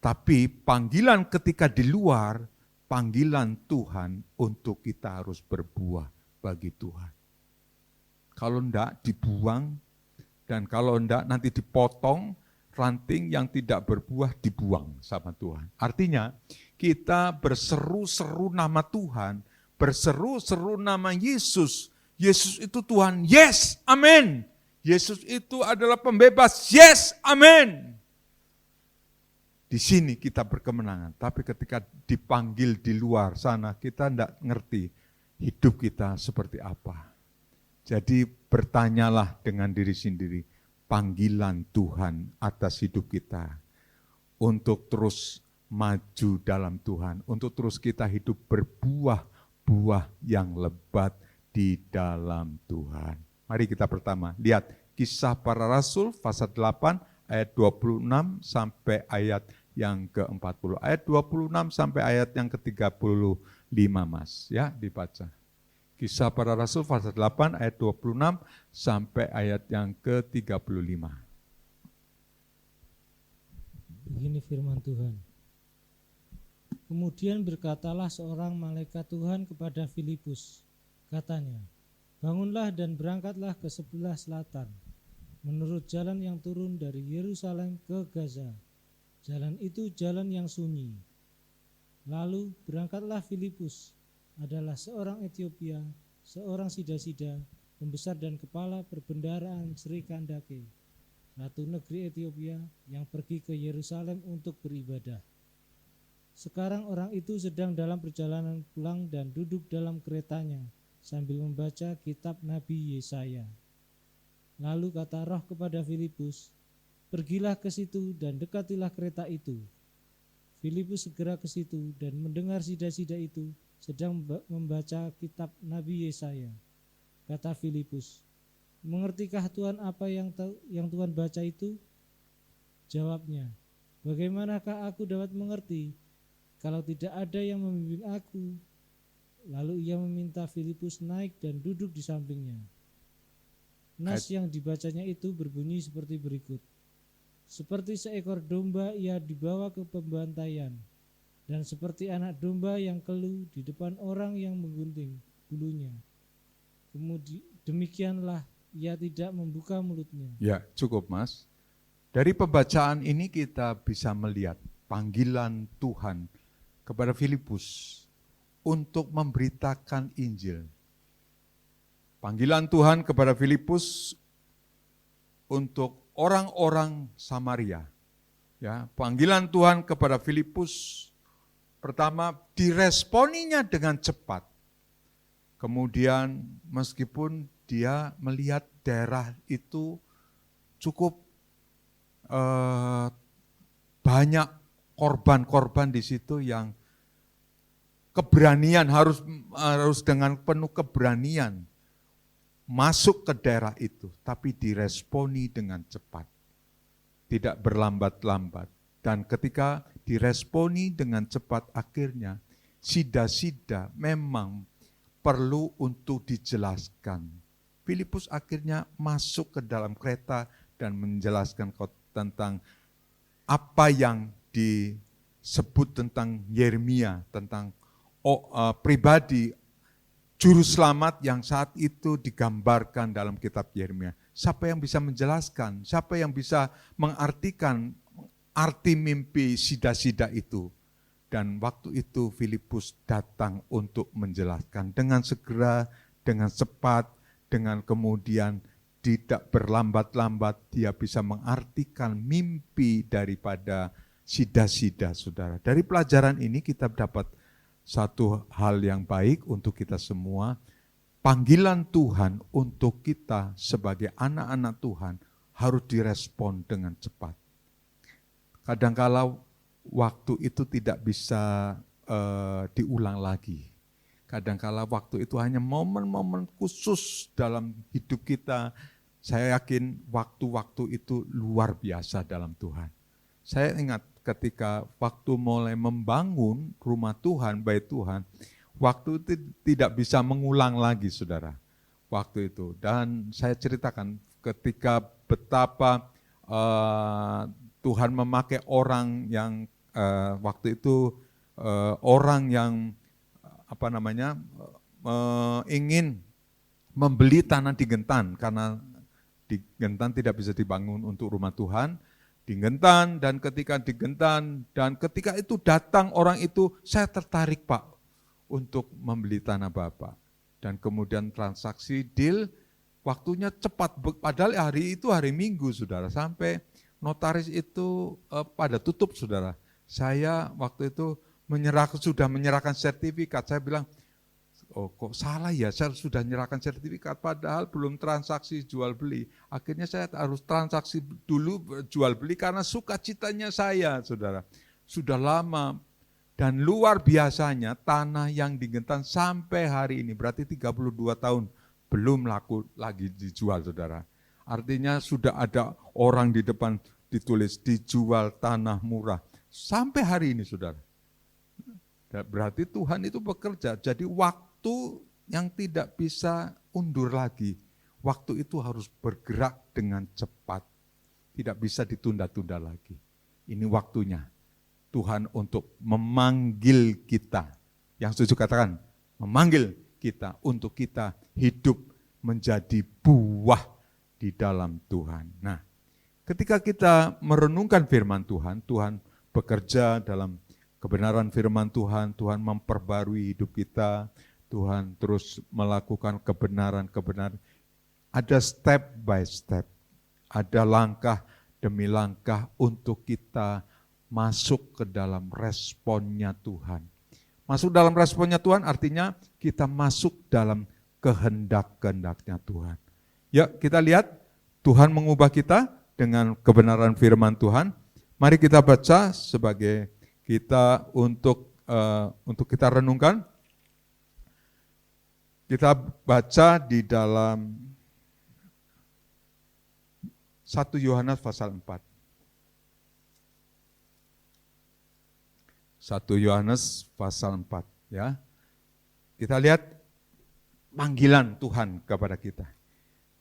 Tapi panggilan ketika di luar, panggilan Tuhan untuk kita harus berbuah bagi Tuhan. Kalau enggak dibuang, dan kalau enggak nanti dipotong, ranting yang tidak berbuah dibuang sama Tuhan. Artinya kita berseru-seru nama Tuhan, berseru-seru nama Yesus. Yesus itu Tuhan, yes, amin. Yesus itu adalah pembebas, yes, amin. Di sini kita berkemenangan, tapi ketika dipanggil di luar sana, kita tidak ngerti hidup kita seperti apa. Jadi bertanyalah dengan diri sendiri, panggilan Tuhan atas hidup kita, untuk terus maju dalam Tuhan, untuk terus kita hidup berbuah-buah yang lebat di dalam Tuhan. Mari kita pertama, lihat Kisah Para Rasul pasal 8 ayat 26 sampai ayat yang ke-40. Ayat 26 sampai ayat yang ke-35 Mas, ya dibaca. Kisah Para Rasul pasal 8 ayat 26 sampai ayat yang ke-35. Begini firman Tuhan. Kemudian berkatalah seorang malaikat Tuhan kepada Filipus, katanya, bangunlah dan berangkatlah ke sebelah selatan, menurut jalan yang turun dari Yerusalem ke Gaza. Jalan itu jalan yang sunyi. Lalu berangkatlah Filipus, adalah seorang Etiopia, seorang Sida-Sida, pembesar dan kepala perbendaharaan Sri Kandake, ratu negeri Etiopia yang pergi ke Yerusalem untuk beribadah. Sekarang orang itu sedang dalam perjalanan pulang dan duduk dalam keretanya, sambil membaca kitab Nabi Yesaya. Lalu kata Roh kepada Filipus, pergilah ke situ dan dekatilah kereta itu. Filipus segera ke situ dan mendengar Sida-Sida itu sedang membaca kitab Nabi Yesaya. Kata Filipus, mengertikah Tuhan apa yang Tuhan baca itu? Jawabnya, bagaimanakah aku dapat mengerti kalau tidak ada yang membimbing aku? Lalu ia meminta Filipus naik dan duduk di sampingnya. Nas yang dibacanya itu berbunyi seperti berikut. Seperti seekor domba ia dibawa ke pembantaian, dan seperti anak domba yang keluh di depan orang yang menggunting bulunya. Kemudian demikianlah ia tidak membuka mulutnya. Ya, cukup Mas. Dari pembacaan ini kita bisa melihat panggilan Tuhan kepada Filipus untuk memberitakan Injil. Panggilan Tuhan kepada Filipus untuk orang-orang Samaria. Ya, panggilan Tuhan kepada Filipus pertama diresponinya dengan cepat. Kemudian meskipun dia melihat daerah itu cukup banyak korban-korban di situ yang keberanian harus dengan penuh keberanian masuk ke daerah itu, tapi diresponi dengan cepat, tidak berlambat-lambat. Dan ketika diresponi dengan cepat, akhirnya sida-sida memang perlu untuk dijelaskan. Filipus akhirnya masuk ke dalam kereta dan menjelaskan tentang apa yang disebut tentang Yeremia, tentang pribadi juru selamat yang saat itu digambarkan dalam kitab Yeremia. Siapa yang bisa menjelaskan, siapa yang bisa mengartikan arti mimpi sida-sida itu. Dan waktu itu Filipus datang untuk menjelaskan dengan segera, dengan cepat, dengan kemudian tidak berlambat-lambat, dia bisa mengartikan mimpi daripada sida-sida, saudara. Dari pelajaran ini kita dapat satu hal yang baik untuk kita semua. Panggilan Tuhan untuk kita sebagai anak-anak Tuhan harus direspon dengan cepat. Kadangkala waktu itu tidak bisa diulang lagi. Kadangkala waktu itu hanya momen-momen khusus dalam hidup kita. Saya yakin waktu-waktu itu luar biasa dalam Tuhan. Saya ingat ketika waktu mulai membangun rumah Tuhan, bait Tuhan, waktu itu tidak bisa mengulang lagi, saudara. Waktu itu. Dan saya ceritakan ketika betapa Tuhan memakai orang yang waktu itu orang yang ingin membeli tanah di Gentan, karena di Gentan tidak bisa dibangun untuk rumah Tuhan. Di Gentan, dan ketika di Gentan, dan ketika itu datang orang itu, saya tertarik Pak untuk membeli tanah Bapak. Dan kemudian transaksi deal, waktunya cepat, padahal hari itu hari Minggu, saudara, sampai notaris itu pada tutup, saudara. Saya waktu itu sudah menyerahkan sertifikat, saya bilang, oh kok salah ya, saya sudah menyerahkan sertifikat, padahal belum transaksi jual beli. Akhirnya saya harus transaksi dulu jual beli karena sukacitanya saya, saudara. Sudah lama dan luar biasanya tanah yang di Gentan sampai hari ini, berarti 32 tahun, belum laku lagi dijual, saudara. Artinya sudah ada orang di depan ditulis dijual tanah murah. Sampai hari ini, saudara. Berarti Tuhan itu bekerja, jadi waktu yang tidak bisa undur lagi. Waktu itu harus bergerak dengan cepat, tidak bisa ditunda-tunda lagi. Ini waktunya Tuhan untuk memanggil kita. Yang setuju katakan, memanggil kita untuk kita hidup menjadi buah di dalam Tuhan. Nah, ketika kita merenungkan firman Tuhan, Tuhan bekerja dalam kebenaran firman Tuhan, Tuhan memperbarui hidup kita, Tuhan terus melakukan kebenaran-kebenaran. Ada step by step, ada langkah demi langkah untuk kita masuk ke dalam responnya Tuhan. Masuk dalam responnya Tuhan artinya kita masuk dalam kehendak-kehendaknya Tuhan. Ya, kita lihat Tuhan mengubah kita dengan kebenaran firman Tuhan. Mari kita baca sebagai kita untuk kita renungkan. Kita baca di dalam 1 Yohanes pasal 4. 1 Yohanes pasal 4 ya. Kita lihat panggilan Tuhan kepada kita.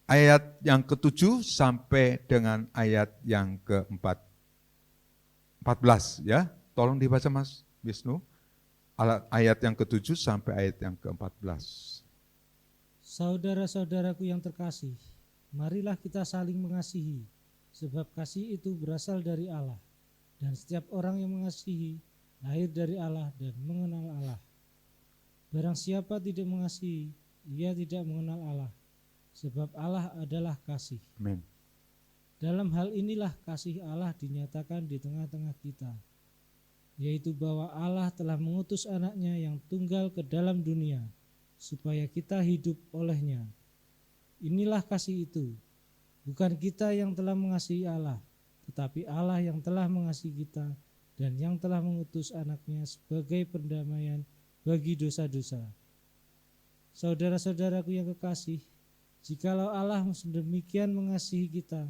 Ayat yang ke-7 sampai dengan ayat yang ke-14 ya. Tolong dibaca Mas Wisnu, ayat yang ke-7 sampai ayat yang ke-14. Saudara-saudaraku yang terkasih, marilah kita saling mengasihi, sebab kasih itu berasal dari Allah. Dan setiap orang yang mengasihi, lahir dari Allah dan mengenal Allah. Barang siapa tidak mengasihi, ia tidak mengenal Allah, sebab Allah adalah kasih. Amin. Dalam hal inilah kasih Allah dinyatakan di tengah-tengah kita, yaitu bahwa Allah telah mengutus anaknya yang tunggal ke dalam dunia, supaya kita hidup olehnya. Inilah kasih itu, bukan kita yang telah mengasihi Allah, tetapi Allah yang telah mengasihi kita dan yang telah mengutus anaknya sebagai pendamaian bagi dosa-dosa. Saudara-saudaraku yang kekasih, jikalau Allah sedemikian mengasihi kita,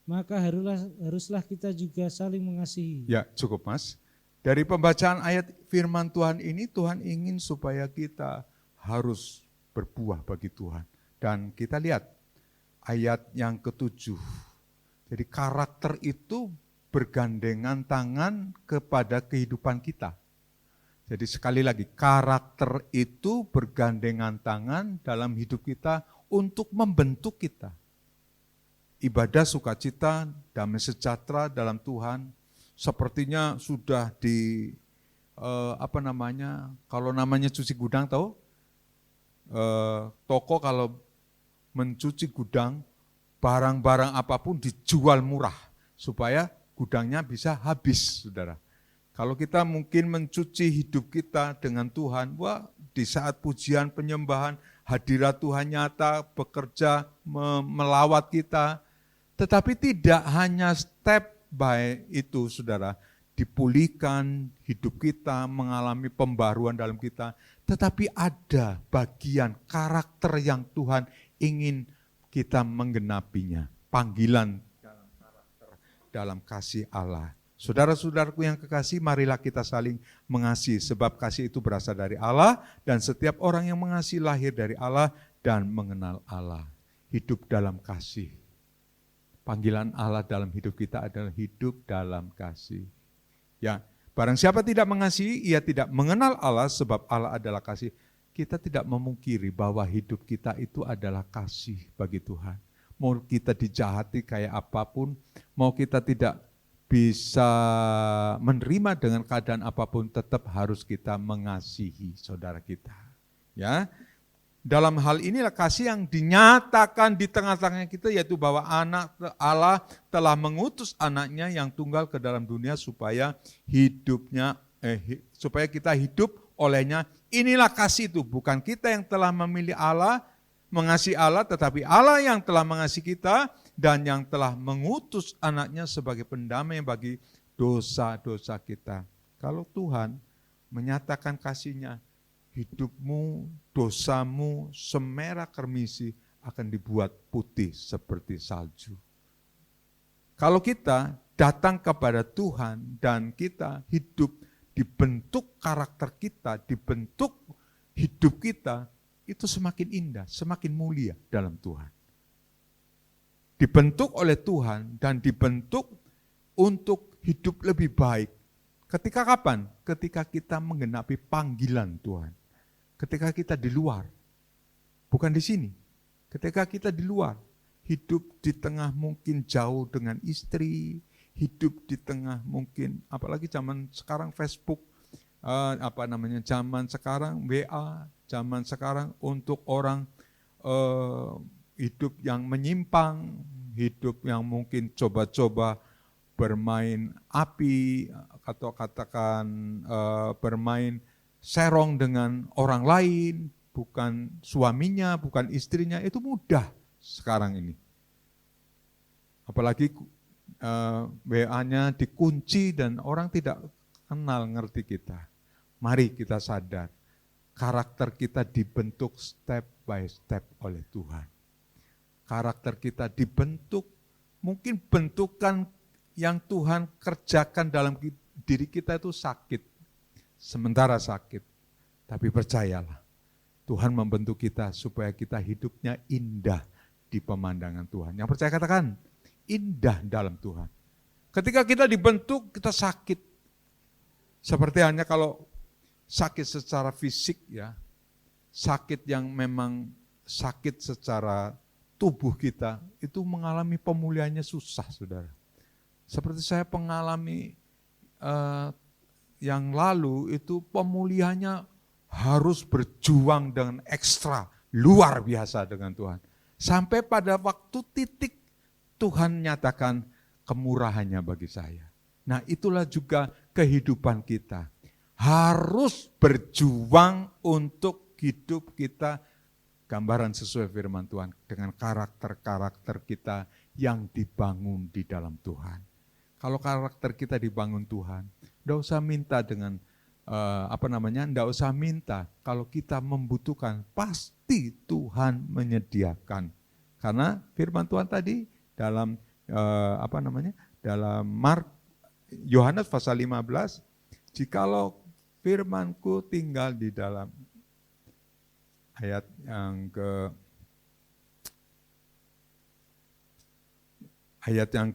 maka haruslah kita juga saling mengasihi. Ya, cukup Mas. Dari pembacaan ayat firman Tuhan ini, Tuhan ingin supaya kita harus berbuah bagi Tuhan. Dan kita lihat ayat yang ke-7. Jadi karakter itu bergandengan tangan kepada kehidupan kita. Jadi sekali lagi, karakter itu bergandengan tangan dalam hidup kita untuk membentuk kita. Ibadah sukacita, damai sejahtera dalam Tuhan, sepertinya sudah di kalau namanya cuci gudang tahu? Toko kalau mencuci gudang, barang-barang apapun dijual murah supaya gudangnya bisa habis, saudara. Kalau kita mungkin mencuci hidup kita dengan Tuhan, wah di saat pujian penyembahan, hadirat Tuhan nyata, bekerja, melawat kita, tetapi tidak hanya step by itu, saudara, dipulihkan hidup kita, mengalami pembaruan dalam kita, tetapi ada bagian karakter yang Tuhan ingin kita menggenapinya, panggilan dalam karakter, dalam kasih Allah. Saudara-saudaraku yang kekasih, marilah kita saling mengasihi, sebab kasih itu berasal dari Allah, dan setiap orang yang mengasihi lahir dari Allah dan mengenal Allah. Hidup dalam kasih. Panggilan Allah dalam hidup kita adalah hidup dalam kasih. Ya, barang siapa tidak mengasihi, ia tidak mengenal Allah, sebab Allah adalah kasih. Kita tidak memungkiri bahwa hidup kita itu adalah kasih bagi Tuhan. Mau kita dijahati kayak apapun, mau kita tidak bisa menerima dengan keadaan apapun, tetap harus kita mengasihi saudara kita. Ya. Dalam hal inilah kasih yang dinyatakan di tengah-tengah kita, yaitu bahwa anak Allah telah mengutus anaknya yang tunggal ke dalam dunia supaya supaya kita hidup olehnya. Inilah kasih itu, bukan kita yang telah memilih Allah, mengasihi Allah, tetapi Allah yang telah mengasihi kita dan yang telah mengutus anaknya sebagai pendamai bagi dosa-dosa kita. Kalau Tuhan menyatakan kasih-Nya, hidupmu, dosamu, semerah kermisi akan dibuat putih seperti salju. Kalau kita datang kepada Tuhan dan kita hidup, dibentuk karakter kita, dibentuk hidup kita, itu semakin indah, semakin mulia dalam Tuhan. Dibentuk oleh Tuhan dan dibentuk untuk hidup lebih baik. Ketika kapan? Ketika kita menggenapi panggilan Tuhan. Ketika kita di luar, bukan di sini. Ketika kita di luar, hidup di tengah mungkin jauh dengan istri, hidup di tengah mungkin, apalagi zaman sekarang Facebook, zaman sekarang WA, zaman sekarang untuk orang hidup yang menyimpang, hidup yang mungkin coba-coba bermain api, atau katakan bermain serong dengan orang lain, bukan suaminya, bukan istrinya, itu mudah sekarang ini. Apalagi WA-nya dikunci dan orang tidak kenal ngerti kita. Mari kita sadar, karakter kita dibentuk step by step oleh Tuhan. Karakter kita dibentuk, mungkin bentukan yang Tuhan kerjakan dalam diri kita itu sakit. Sementara sakit, tapi percayalah, Tuhan membentuk kita supaya kita hidupnya indah di pemandangan Tuhan. Yang percaya katakan, indah dalam Tuhan. Ketika kita dibentuk, kita sakit. Seperti hanya kalau sakit secara fisik ya, sakit yang memang sakit secara tubuh kita, itu mengalami pemulihannya susah, saudara. Seperti saya mengalami yang lalu, itu pemulihannya harus berjuang dengan ekstra, luar biasa dengan Tuhan. Sampai pada waktu titik Tuhan nyatakan kemurahannya bagi saya. Nah, itulah juga kehidupan kita. Harus berjuang untuk hidup kita gambaran sesuai firman Tuhan dengan karakter-karakter kita yang dibangun di dalam Tuhan. Kalau karakter kita dibangun Tuhan, enggak usah minta dengan enggak usah minta. Kalau kita membutuhkan, pasti Tuhan menyediakan. Karena firman Tuhan tadi dalam dalam Yohanes pasal 15, jikalau firman-Ku tinggal di dalam ayat yang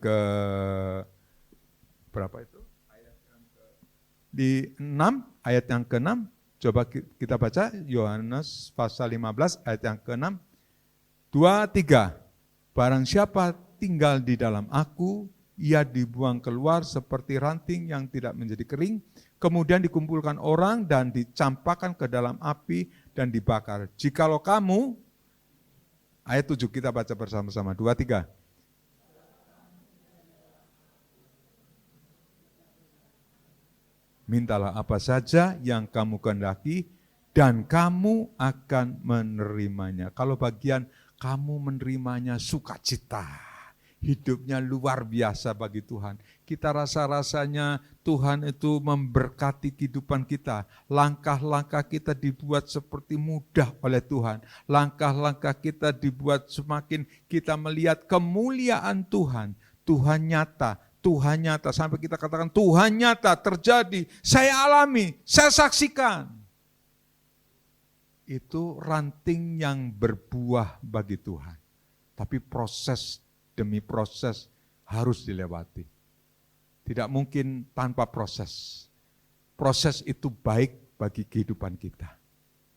ke berapa itu? Di 6, ayat yang ke-6, coba kita baca Yohanes pasal 15 ayat yang ke-6. 2, 3. Barang siapa tinggal di dalam Aku, ia dibuang keluar seperti ranting yang tidak menjadi kering, kemudian dikumpulkan orang dan dicampakkan ke dalam api dan dibakar. Jikalau kamu, ayat 7 kita baca bersama-sama, 2, 3. Mintalah apa saja yang kamu kehendaki dan kamu akan menerimanya. Kalau bagian kamu menerimanya sukacita. Hidupnya luar biasa bagi Tuhan. Kita rasa-rasanya Tuhan itu memberkati kehidupan kita. Langkah-langkah kita dibuat seperti mudah oleh Tuhan. Langkah-langkah kita dibuat semakin kita melihat kemuliaan Tuhan. Tuhan nyata, sampai kita katakan Tuhan nyata terjadi. Saya alami, saya saksikan. Itu ranting yang berbuah bagi Tuhan. Tapi proses demi proses harus dilewati. Tidak mungkin tanpa proses. Proses itu baik bagi kehidupan kita.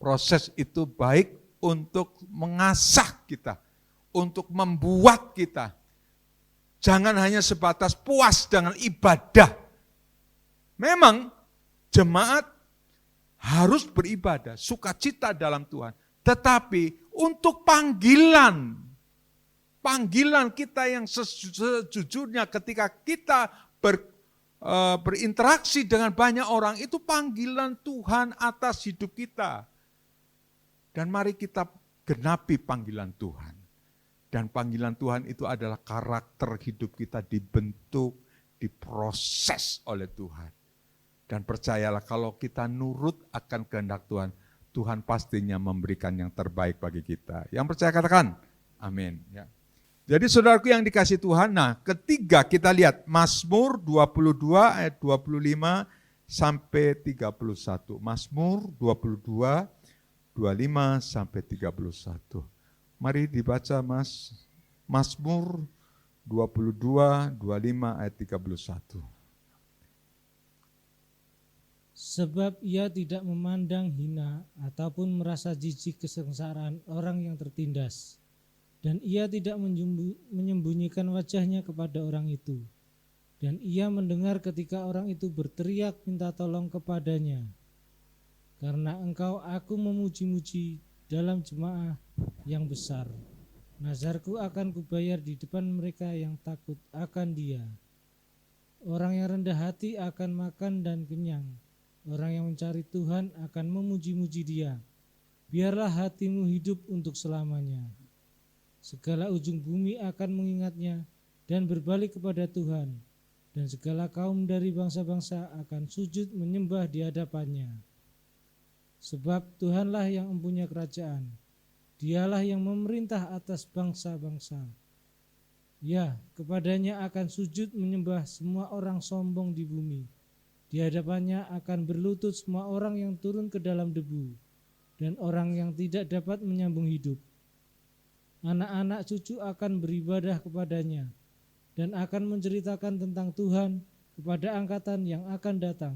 Proses itu baik untuk mengasah kita, untuk membuat kita. Jangan hanya sebatas puas dengan ibadah. Memang jemaat harus beribadah, sukacita dalam Tuhan. Tetapi untuk panggilan kita yang sejujurnya ketika kita berinteraksi dengan banyak orang, itu panggilan Tuhan atas hidup kita. Dan mari kita genapi panggilan Tuhan. Dan panggilan Tuhan itu adalah karakter hidup kita dibentuk, diproses oleh Tuhan. Dan percayalah kalau kita nurut akan kehendak Tuhan, Tuhan pastinya memberikan yang terbaik bagi kita. Yang percaya katakan, amin. Ya. Jadi saudaraku yang dikasih Tuhan, nah ketiga kita lihat Mazmur 22 ayat 25 sampai 31. Mazmur 22, 25 sampai 31. Mari dibaca Mazmur 22, 25 ayat 31. Sebab ia tidak memandang hina ataupun merasa jijik kesengsaraan orang yang tertindas. Dan ia tidak menyembunyikan wajahnya kepada orang itu. Dan ia mendengar ketika orang itu berteriak minta tolong kepadanya. Karena engkau aku memuji-muji dalam jemaah yang besar. Nazarku akan kubayar di depan mereka yang takut akan Dia. Orang yang rendah hati akan makan dan kenyang. Orang yang mencari Tuhan akan memuji-muji Dia. Biarlah hatimu hidup untuk selamanya. Segala ujung bumi akan mengingatnya dan berbalik kepada Tuhan. Dan segala kaum dari bangsa-bangsa akan sujud menyembah di hadapannya. Sebab Tuhanlah yang mempunyai kerajaan. Dialah yang memerintah atas bangsa-bangsa. Ya, kepadanya akan sujud menyembah semua orang sombong di bumi. Di hadapannya akan berlutut semua orang yang turun ke dalam debu. Dan orang yang tidak dapat menyambung hidup. Anak-anak cucu akan beribadah kepadanya dan akan menceritakan tentang Tuhan kepada angkatan yang akan datang.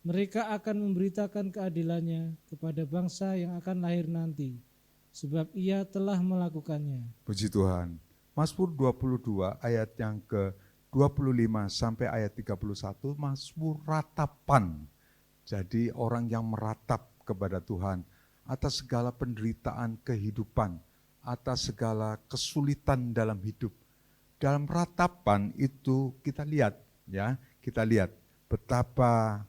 Mereka akan memberitakan keadilannya kepada bangsa yang akan lahir nanti, sebab ia telah melakukannya. Puji Tuhan. Mazmur 22 ayat yang ke-25 sampai ayat 31, Mazmur ratapan. Jadi orang yang meratap kepada Tuhan atas segala penderitaan kehidupan, atas segala kesulitan dalam hidup. Dalam ratapan itu kita lihat betapa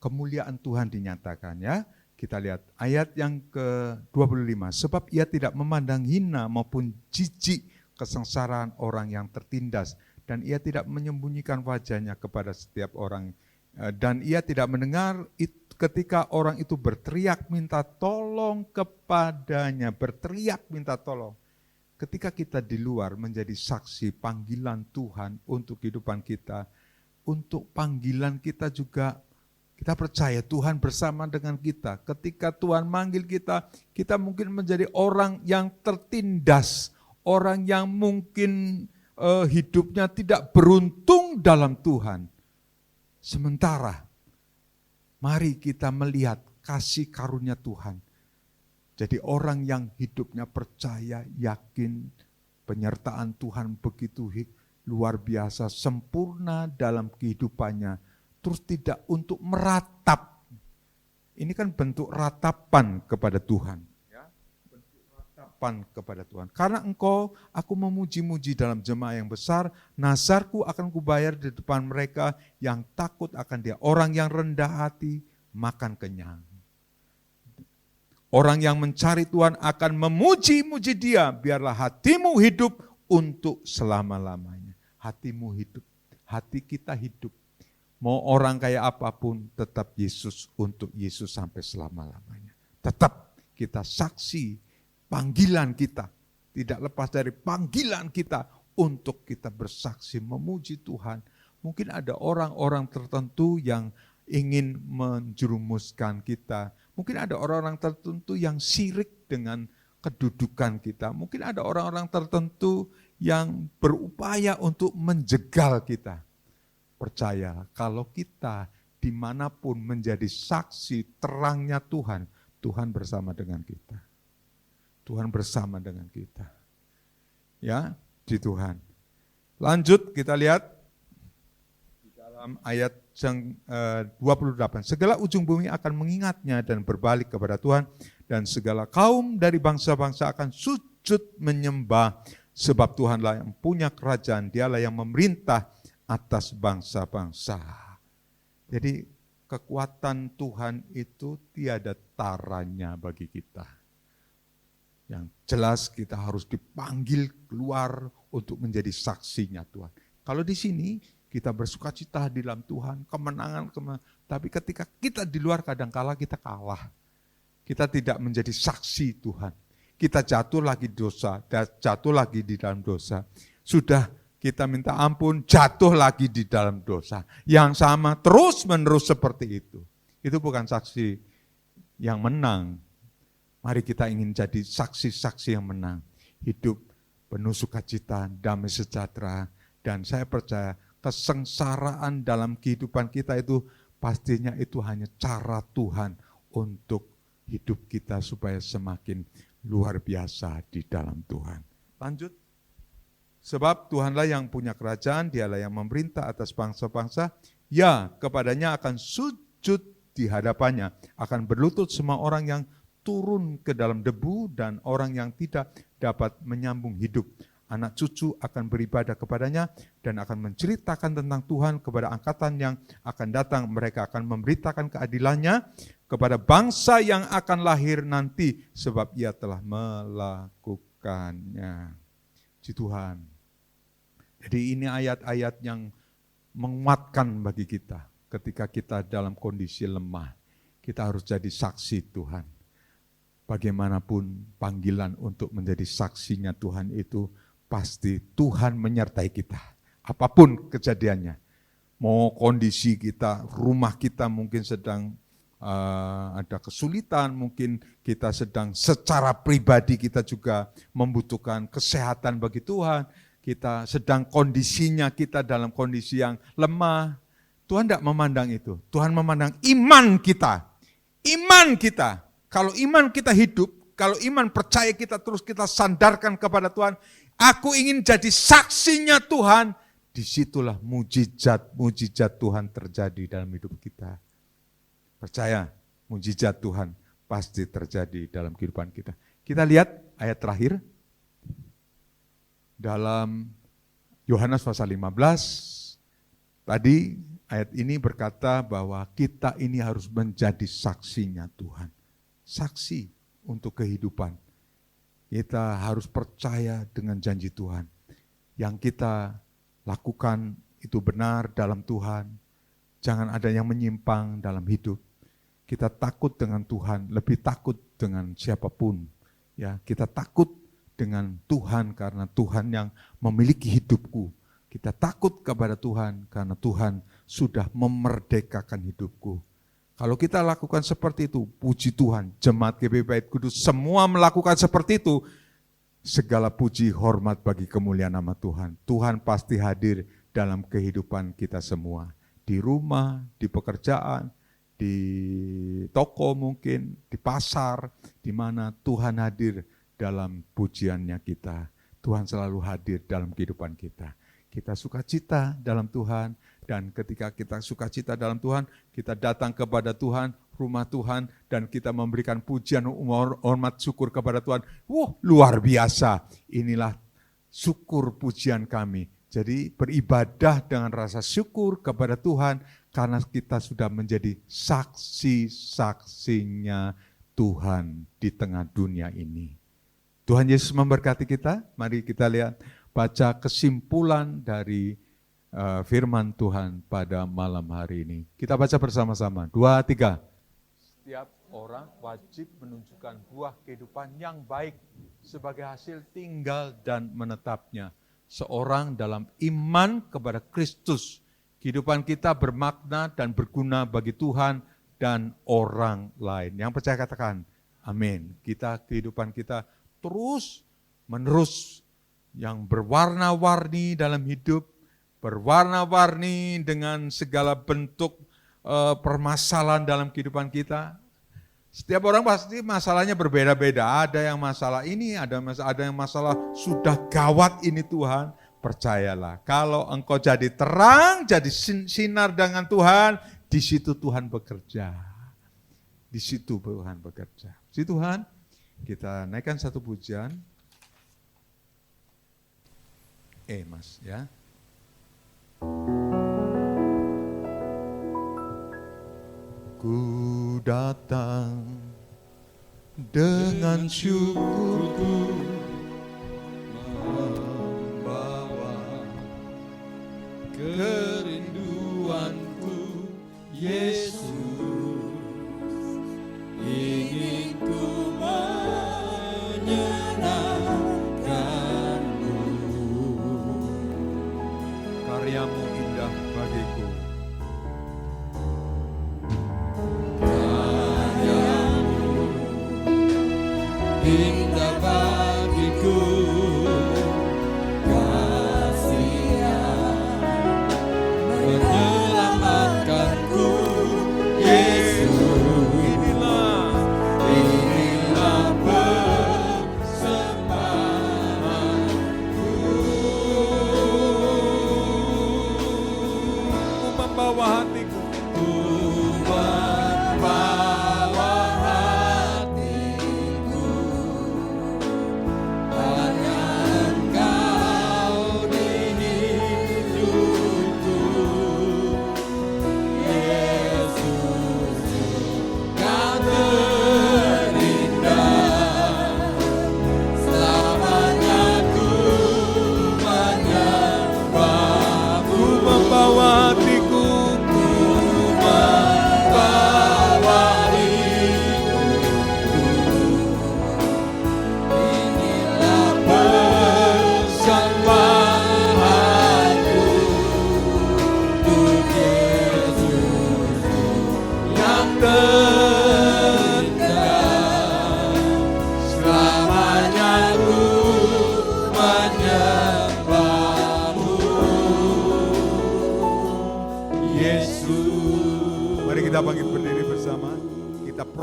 kemuliaan Tuhan dinyatakan ya. Kita lihat ayat yang ke-25. Sebab ia tidak memandang hina maupun jijik kesengsaraan orang yang tertindas. Dan ia tidak menyembunyikan wajahnya kepada setiap orang. Dan ia tidak mendengar ketika orang itu berteriak minta tolong kepadanya. Berteriak minta tolong. Ketika kita di luar menjadi saksi panggilan Tuhan untuk kehidupan kita. Untuk panggilan kita juga kita percaya Tuhan bersama dengan kita. Ketika Tuhan manggil kita, kita mungkin menjadi orang yang tertindas. Orang yang mungkin hidupnya tidak beruntung dalam Tuhan. Sementara, mari kita melihat kasih karunia Tuhan. Jadi orang yang hidupnya percaya, yakin, penyertaan Tuhan begitu luar biasa, sempurna dalam kehidupannya. Terus tidak untuk meratap. Ini kan bentuk ratapan kepada Tuhan. Ya, bentuk ratapan kepada Tuhan. Karena engkau, aku memuji-muji dalam jemaah yang besar, nazarku akan kubayar di depan mereka yang takut akan Dia. Orang yang rendah hati, makan kenyang. Orang yang mencari Tuhan akan memuji-muji Dia, biarlah hatimu hidup untuk selama-lamanya. Hatimu hidup, hati kita hidup. Mau orang kayak apapun, tetap Yesus untuk Yesus sampai selama-lamanya. Tetap kita saksi panggilan kita. Tidak lepas dari panggilan kita untuk kita bersaksi memuji Tuhan. Mungkin ada orang-orang tertentu yang ingin menjerumuskan kita. Mungkin ada orang-orang tertentu yang sirik dengan kedudukan kita. Mungkin ada orang-orang tertentu yang berupaya untuk menjegal kita. Percaya kalau kita dimanapun menjadi saksi terangnya Tuhan, Tuhan bersama dengan kita. Tuhan bersama dengan kita. Ya, di Tuhan. Lanjut kita lihat di dalam ayat yang 28. Segala ujung bumi akan mengingatnya dan berbalik kepada Tuhan, dan segala kaum dari bangsa-bangsa akan sujud menyembah, sebab Tuhanlah yang punya kerajaan, Dialah yang memerintah atas bangsa-bangsa. Jadi kekuatan Tuhan itu tiada taranya bagi kita. Yang jelas kita harus dipanggil keluar untuk menjadi saksinya Tuhan. Kalau di sini kita bersukacita di dalam Tuhan, kemenangan, tapi ketika kita di luar kadangkala kita kalah. Kita tidak menjadi saksi Tuhan. Kita jatuh lagi dosa, jatuh lagi di dalam dosa. Sudah kita minta ampun, jatuh lagi di dalam dosa. Yang sama terus-menerus seperti itu. Itu bukan saksi yang menang. Mari kita ingin jadi saksi-saksi yang menang. Hidup penuh sukacita, damai sejahtera. Dan saya percaya kesengsaraan dalam kehidupan kita itu pastinya itu hanya cara Tuhan untuk hidup kita supaya semakin luar biasa di dalam Tuhan. Lanjut. Sebab Tuhanlah yang punya kerajaan, Dialah yang memerintah atas bangsa-bangsa. Ya, kepadanya akan sujud di hadapannya. Akan berlutut semua orang yang turun ke dalam debu dan orang yang tidak dapat menyambung hidup. Anak cucu akan beribadah kepadanya dan akan menceritakan tentang Tuhan kepada angkatan yang akan datang. Mereka akan memberitakan keadilannya kepada bangsa yang akan lahir nanti, sebab Ia telah melakukannya. Puji Tuhan. Jadi ini ayat-ayat yang menguatkan bagi kita. Ketika kita dalam kondisi lemah, kita harus jadi saksi Tuhan. Bagaimanapun panggilan untuk menjadi saksinya Tuhan itu, pasti Tuhan menyertai kita. Apapun kejadiannya. Mau kondisi kita, rumah kita mungkin sedang ada kesulitan, mungkin kita sedang secara pribadi kita juga membutuhkan kesehatan bagi Tuhan. Kita sedang kondisinya kita dalam kondisi yang lemah, Tuhan tidak memandang itu. Tuhan memandang iman kita. Iman kita. Kalau iman kita hidup, kalau iman percaya kita terus kita sandarkan kepada Tuhan, aku ingin jadi saksinya Tuhan, disitulah mujizat Tuhan terjadi dalam hidup kita. Percaya, mujizat Tuhan pasti terjadi dalam kehidupan kita. Kita lihat ayat terakhir dalam Yohanes pasal 15. Tadi ayat ini berkata bahwa kita ini harus menjadi saksinya Tuhan. Saksi untuk kehidupan. Kita harus percaya dengan janji Tuhan. Yang kita lakukan itu benar dalam Tuhan. Jangan ada yang menyimpang dalam hidup. Kita takut dengan Tuhan, lebih takut dengan siapapun. Ya, kita takut dengan Tuhan karena Tuhan yang memiliki hidupku. Kita takut kepada Tuhan karena Tuhan sudah memerdekakan hidupku. Kalau kita lakukan seperti itu, puji Tuhan, Jemaat GBI Bait Kudus semua melakukan seperti itu, segala puji hormat bagi kemuliaan nama Tuhan. Tuhan pasti hadir dalam kehidupan kita semua. Di rumah, di pekerjaan, di toko mungkin, di pasar, di mana Tuhan hadir dalam pujiannya kita. Tuhan selalu hadir dalam kehidupan kita. Kita sukacita dalam Tuhan, dan ketika kita sukacita dalam Tuhan, kita datang kepada Tuhan, rumah Tuhan, dan kita memberikan pujian, hormat, syukur kepada Tuhan. Luar biasa. Inilah syukur pujian kami. Jadi beribadah dengan rasa syukur kepada Tuhan, karena kita sudah menjadi saksi-saksinya Tuhan di tengah dunia ini. Tuhan Yesus memberkati kita. Mari kita lihat, baca kesimpulan dari firman Tuhan pada malam hari ini. Kita baca bersama-sama. 2, 3. Setiap orang wajib menunjukkan buah kehidupan yang baik sebagai hasil tinggal dan menetapnya seorang dalam iman kepada Kristus. Kehidupan kita bermakna dan berguna bagi Tuhan dan orang lain. Yang percaya katakan, amin. Kehidupan kita terus menerus yang berwarna-warni dalam hidup, berwarna-warni dengan segala bentuk permasalahan dalam kehidupan kita. Setiap orang pasti masalahnya berbeda-beda. Ada yang masalah ini, ada yang masalah sudah gawat ini Tuhan. Percayalah, kalau engkau jadi terang, jadi sinar dengan Tuhan, di situ Tuhan bekerja. Di situ Tuhan bekerja. Si Tuhan, kita naikkan satu pujian. Mas, ya. Ku datang dengan syukurku, membawa kerinduanku, Yesus, ingin ku menyenangkanmu. Karyamu indah bagiku. Indah bagiku, kasih-Nya menyelamatkanku, Yesus. Inilah persembahanku. Membawa hatiku, membawa hatiku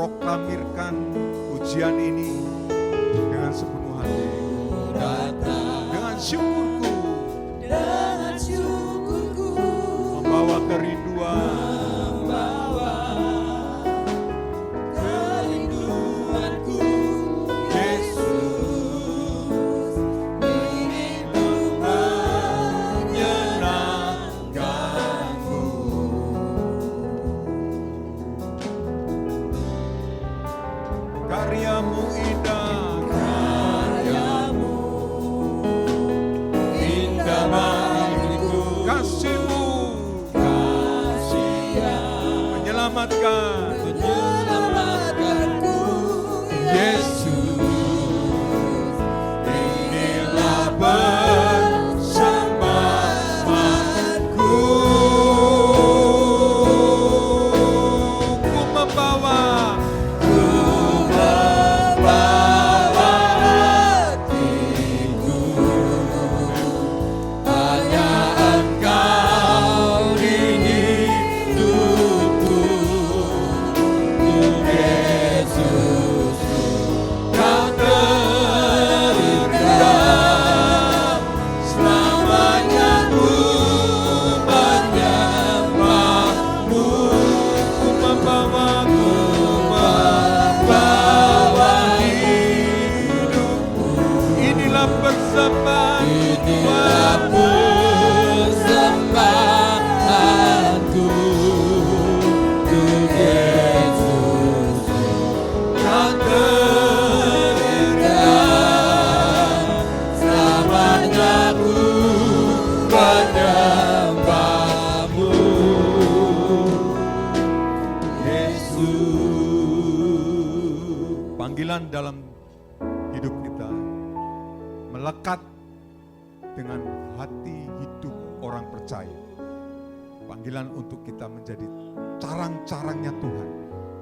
proklamirkan pujian ini dengan sepenuh hati. Dengan syukurku, membawa kerinduanku, Yesus, ingin menyenangkanmu. Karyamu indah, bagiku, kasihmu menyelamatkanku, Yesus, inilah persembahku. Ku membawa hatiku, hanya Engkau di hidupku, Yesus, Kau terindah, selamanya ku menyembahmu. Ku membawa hidupku, inilah persembahanku, Yesus, Kau terindah, selamanya ku menyembahmu, Yesus. Panggilan dalam hidup kita melekat dengan hati hidup orang percaya. Panggilan untuk kita menjadi carang-carangnya Tuhan,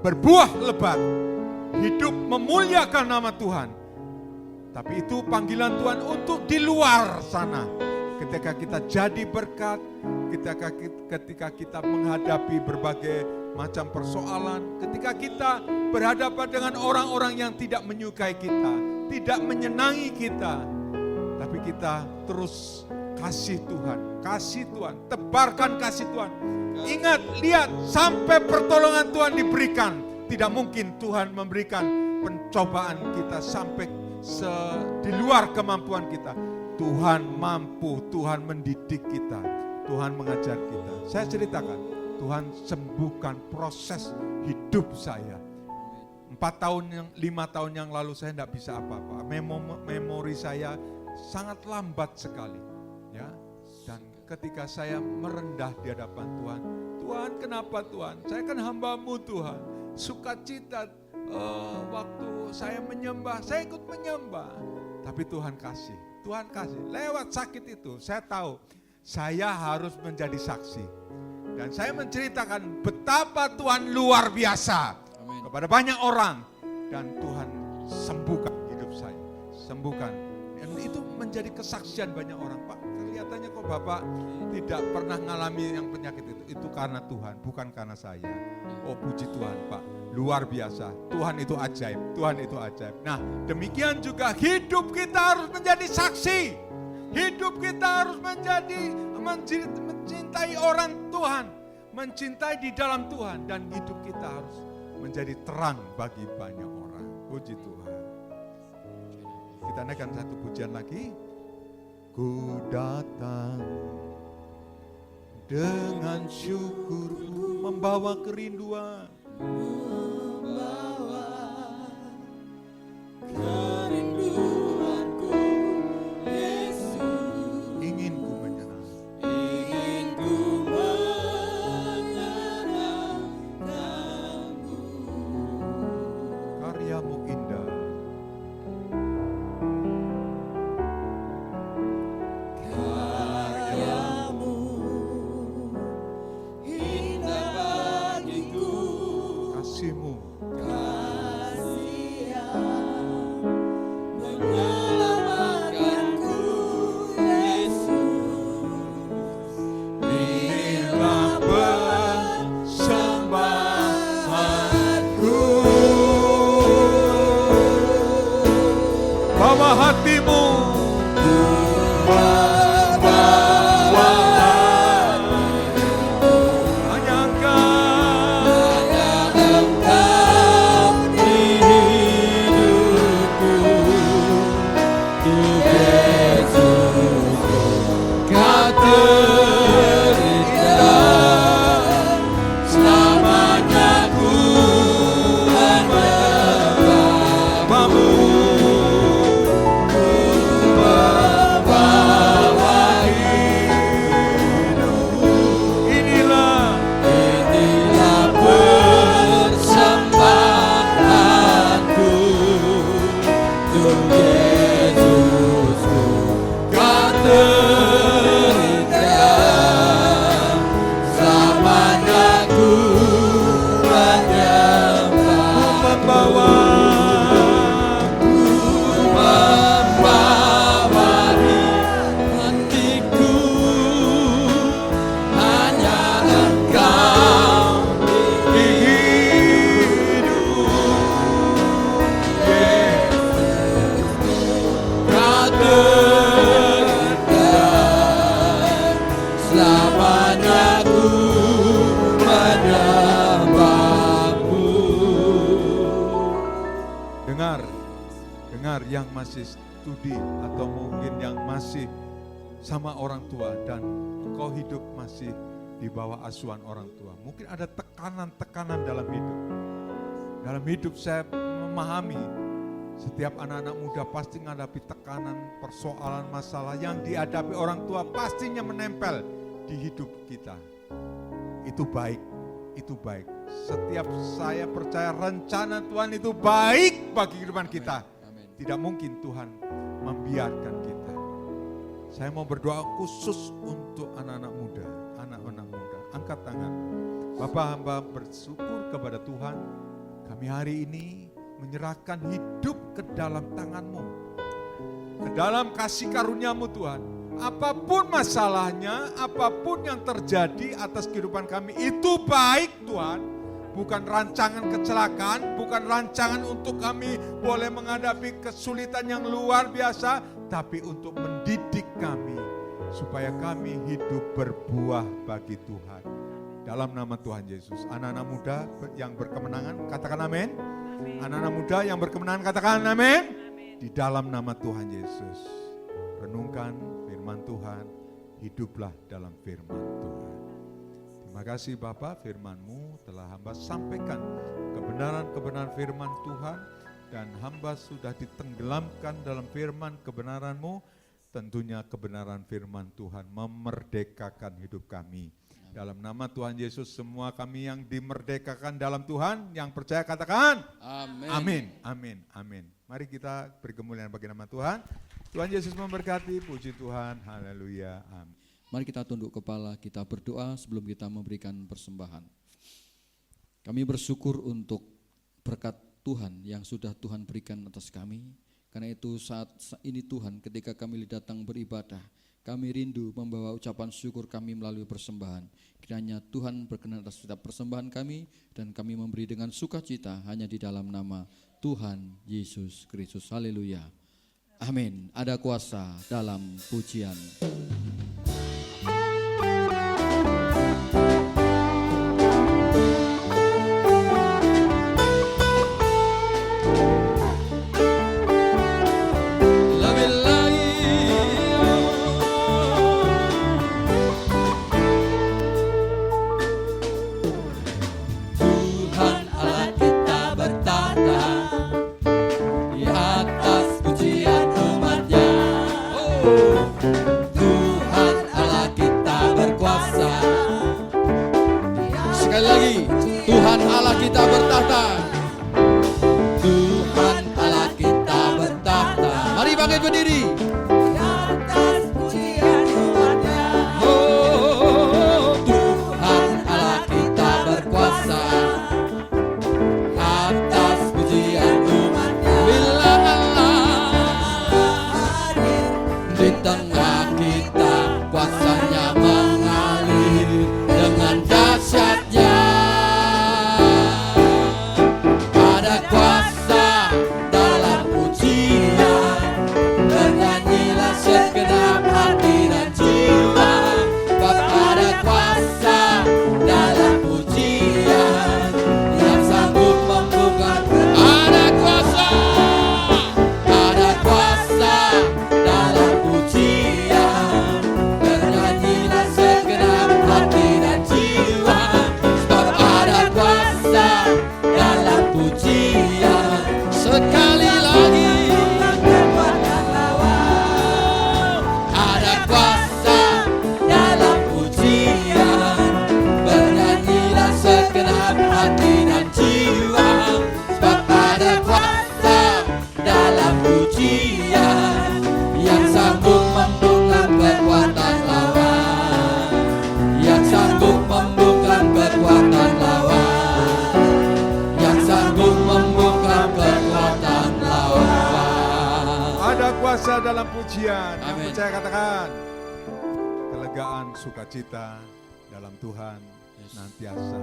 berbuah lebat, hidup memuliakan nama Tuhan. Tapi itu panggilan Tuhan untuk di luar sana. Ketika kita jadi berkat, ketika kita menghadapi berbagai macam persoalan, ketika kita berhadapan dengan orang-orang yang tidak menyukai kita, tidak menyenangi kita, tapi kita terus kasih Tuhan, tebarkan kasih Tuhan. Ingat, lihat, sampai pertolongan Tuhan diberikan. Tidak mungkin Tuhan memberikan pencobaan kita sampai di luar kemampuan kita. Tuhan mampu, Tuhan mendidik kita, Tuhan mengajar kita. Saya ceritakan, Tuhan sembuhkan proses hidup saya. 5 tahun yang lalu saya tidak bisa apa-apa. Memori saya sangat lambat sekali, ya. Dan ketika saya merendah di hadapan Tuhan, Tuhan, kenapa Tuhan? Saya kan hamba-Mu Tuhan. Sukacita waktu saya menyembah, saya ikut menyembah. Tapi Tuhan kasih. Lewat sakit itu saya tahu saya harus menjadi saksi. Dan saya menceritakan betapa Tuhan luar biasa. Amin. Kepada banyak orang. Dan Tuhan sembuhkan hidup saya. Sembuhkan. Dan itu menjadi kesaksian banyak orang. Pak, kelihatannya kok Bapak tidak pernah mengalami yang penyakit itu. Itu karena Tuhan, bukan karena saya. Oh, puji Tuhan Pak, luar biasa. Tuhan itu ajaib, Nah, demikian juga hidup kita harus menjadi saksi. Hidup kita harus mencintai orang Tuhan. Mencintai di dalam Tuhan. Dan hidup kita harus menjadi terang bagi banyak orang. Puji Tuhan. Kita naikkan satu pujian lagi. Ku datang dengan syukurku, membawa kerinduan. Kerinduanku, Yesus, Ingin ku menyenangkan. Karyamu indah. Karyamu indah bagiku, Kasihmu Dengar yang masih studi atau mungkin yang masih sama orang tua dan kau hidup masih di bawah asuhan orang tua. Mungkin ada tekanan-tekanan dalam hidup. Dalam hidup saya memahami setiap anak-anak muda pasti menghadapi tekanan, persoalan, masalah yang dihadapi orang tua pastinya menempel di hidup kita. Itu baik, itu baik. Setiap saya percaya rencana Tuhan itu baik bagi kehidupan kita. Tidak mungkin Tuhan membiarkan kita. Saya mau berdoa khusus untuk anak-anak muda, anak-anak muda. Angkat tangan. Bapak, hamba bersyukur kepada Tuhan. Kami hari ini menyerahkan hidup ke dalam tangan-Mu. Ke dalam kasih karunia-Mu Tuhan. Apapun masalahnya, apapun yang terjadi atas kehidupan kami, itu baik Tuhan. Bukan rancangan kecelakaan, bukan rancangan untuk kami boleh menghadapi kesulitan yang luar biasa, tapi untuk mendidik kami supaya kami hidup berbuah bagi Tuhan. Dalam nama Tuhan Yesus, anak-anak muda yang berkemenangan katakan amin. Anak-anak muda yang berkemenangan katakan amin. Di dalam nama Tuhan Yesus, renungkan firman Tuhan, hiduplah dalam firman Tuhan. Terima kasih Bapak, firman-Mu telah hamba sampaikan kebenaran-kebenaran firman Tuhan dan hamba sudah ditenggelamkan dalam firman kebenaran-Mu. Tentunya kebenaran firman Tuhan memerdekakan hidup kami. Dalam nama Tuhan Yesus semua kami yang dimerdekakan dalam Tuhan, yang percaya katakan amin. Amin, amin, amin. Mari kita beri kemuliaan bagi nama Tuhan. Tuhan Yesus memberkati, puji Tuhan, haleluya, amin. Mari kita tunduk kepala, kita berdoa sebelum kita memberikan persembahan. Kami bersyukur untuk berkat Tuhan yang sudah Tuhan berikan atas kami. Karena itu saat ini Tuhan, ketika kami datang beribadah, kami rindu membawa ucapan syukur kami melalui persembahan. Kiranya Tuhan berkenan atas setiap persembahan kami dan kami memberi dengan sukacita hanya di dalam nama Tuhan Yesus Kristus. Haleluya. Amin. Ada kuasa dalam pujian. Tuhan Allah kita bertahta. Tuhan Allah kita bertahta. Mari bangkit berdiri. Di atas pujian umatnya. Oh, Tuhan Allah kita berkuasa. Atas pujian umatnya. Bila Allah hadir di tengah kita, kuasanya mengalir dengan dahsyatnya. Ada kuasa dalam pujian, bernyanyi senantiasa dalam pujian. Yang Amin. percaya katakan, kelegaan, sukacita dalam Tuhan Yes. senantiasa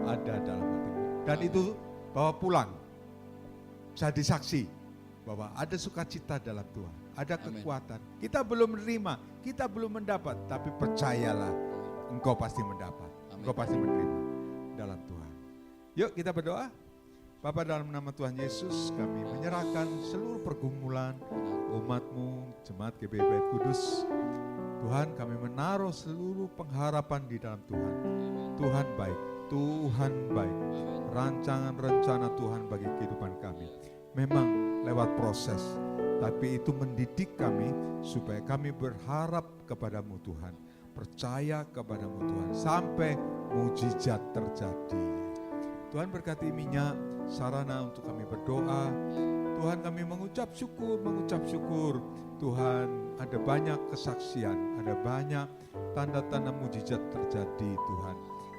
ada dalam hatimu. Dan itu bawa pulang, jadi saksi bahwa ada sukacita dalam Tuhan, ada Amin. kekuatan. Kita belum menerima, kita belum mendapat, tapi percayalah, engkau pasti mendapat, Amin. engkau pasti menerima dalam Tuhan. Yuk kita berdoa. Bapa, dalam nama Tuhan Yesus, kami menyerahkan seluruh pergumulan umat-Mu, Jemaat GBI Bait Kudus. Tuhan, kami menaruh seluruh pengharapan di dalam Tuhan. Tuhan baik, Tuhan baik. Rancangan rencana Tuhan bagi kehidupan kami memang lewat proses, tapi itu mendidik kami supaya kami berharap kepadamu Tuhan, percaya kepadamu Tuhan, sampai mujizat terjadi. Tuhan berkati minyak, sarana untuk kami berdoa. Tuhan, kami mengucap syukur. Tuhan, ada banyak kesaksian, ada banyak tanda-tanda mujizat terjadi Tuhan.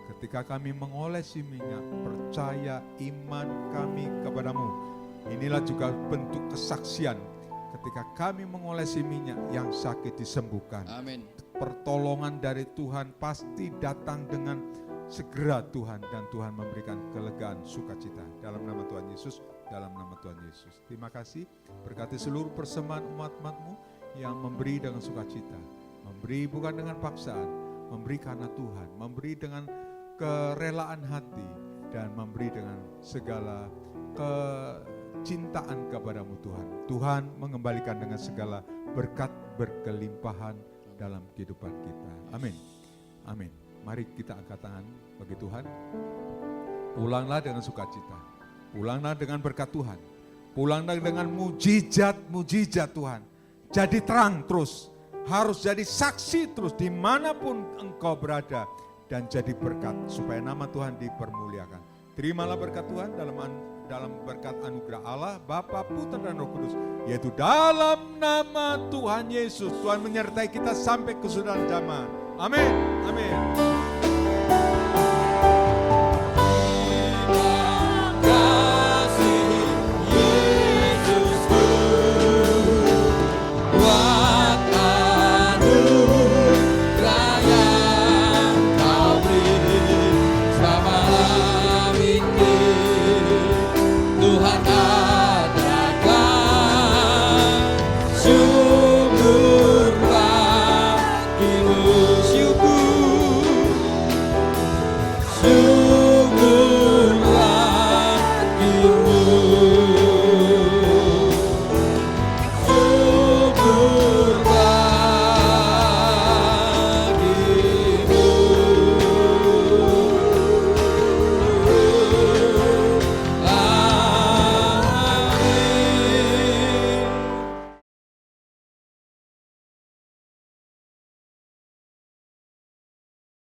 Ketika kami mengolesi minyak, percaya iman kami kepadamu. Inilah juga bentuk kesaksian. Ketika kami mengolesi minyak, yang sakit disembuhkan. Amin. Pertolongan dari Tuhan pasti datang dengan segera Tuhan, dan Tuhan memberikan kelegaan, sukacita dalam nama Tuhan Yesus, dalam nama Tuhan Yesus. Terima kasih, berkati seluruh persembahan umat-umat-Mu yang memberi dengan sukacita, memberi bukan dengan paksaan, memberi karena Tuhan, memberi dengan kerelaan hati, dan memberi dengan segala kecintaan kepadamu Tuhan. Tuhan mengembalikan dengan segala berkat berkelimpahan dalam kehidupan kita. Amin. Amin. Mari kita angkat tangan bagi Tuhan. Pulanglah dengan sukacita. Pulanglah dengan berkat Tuhan. Pulanglah dengan mujizat Tuhan. Jadi terang terus. Harus jadi saksi terus dimanapun engkau berada. Dan jadi berkat supaya nama Tuhan dipermuliakan. Terimalah berkat Tuhan dalam berkat anugerah Allah, Bapa, Putra, dan Roh Kudus. Yaitu dalam nama Tuhan Yesus. Tuhan menyertai kita sampai kesudahan zaman. Amin. Amin.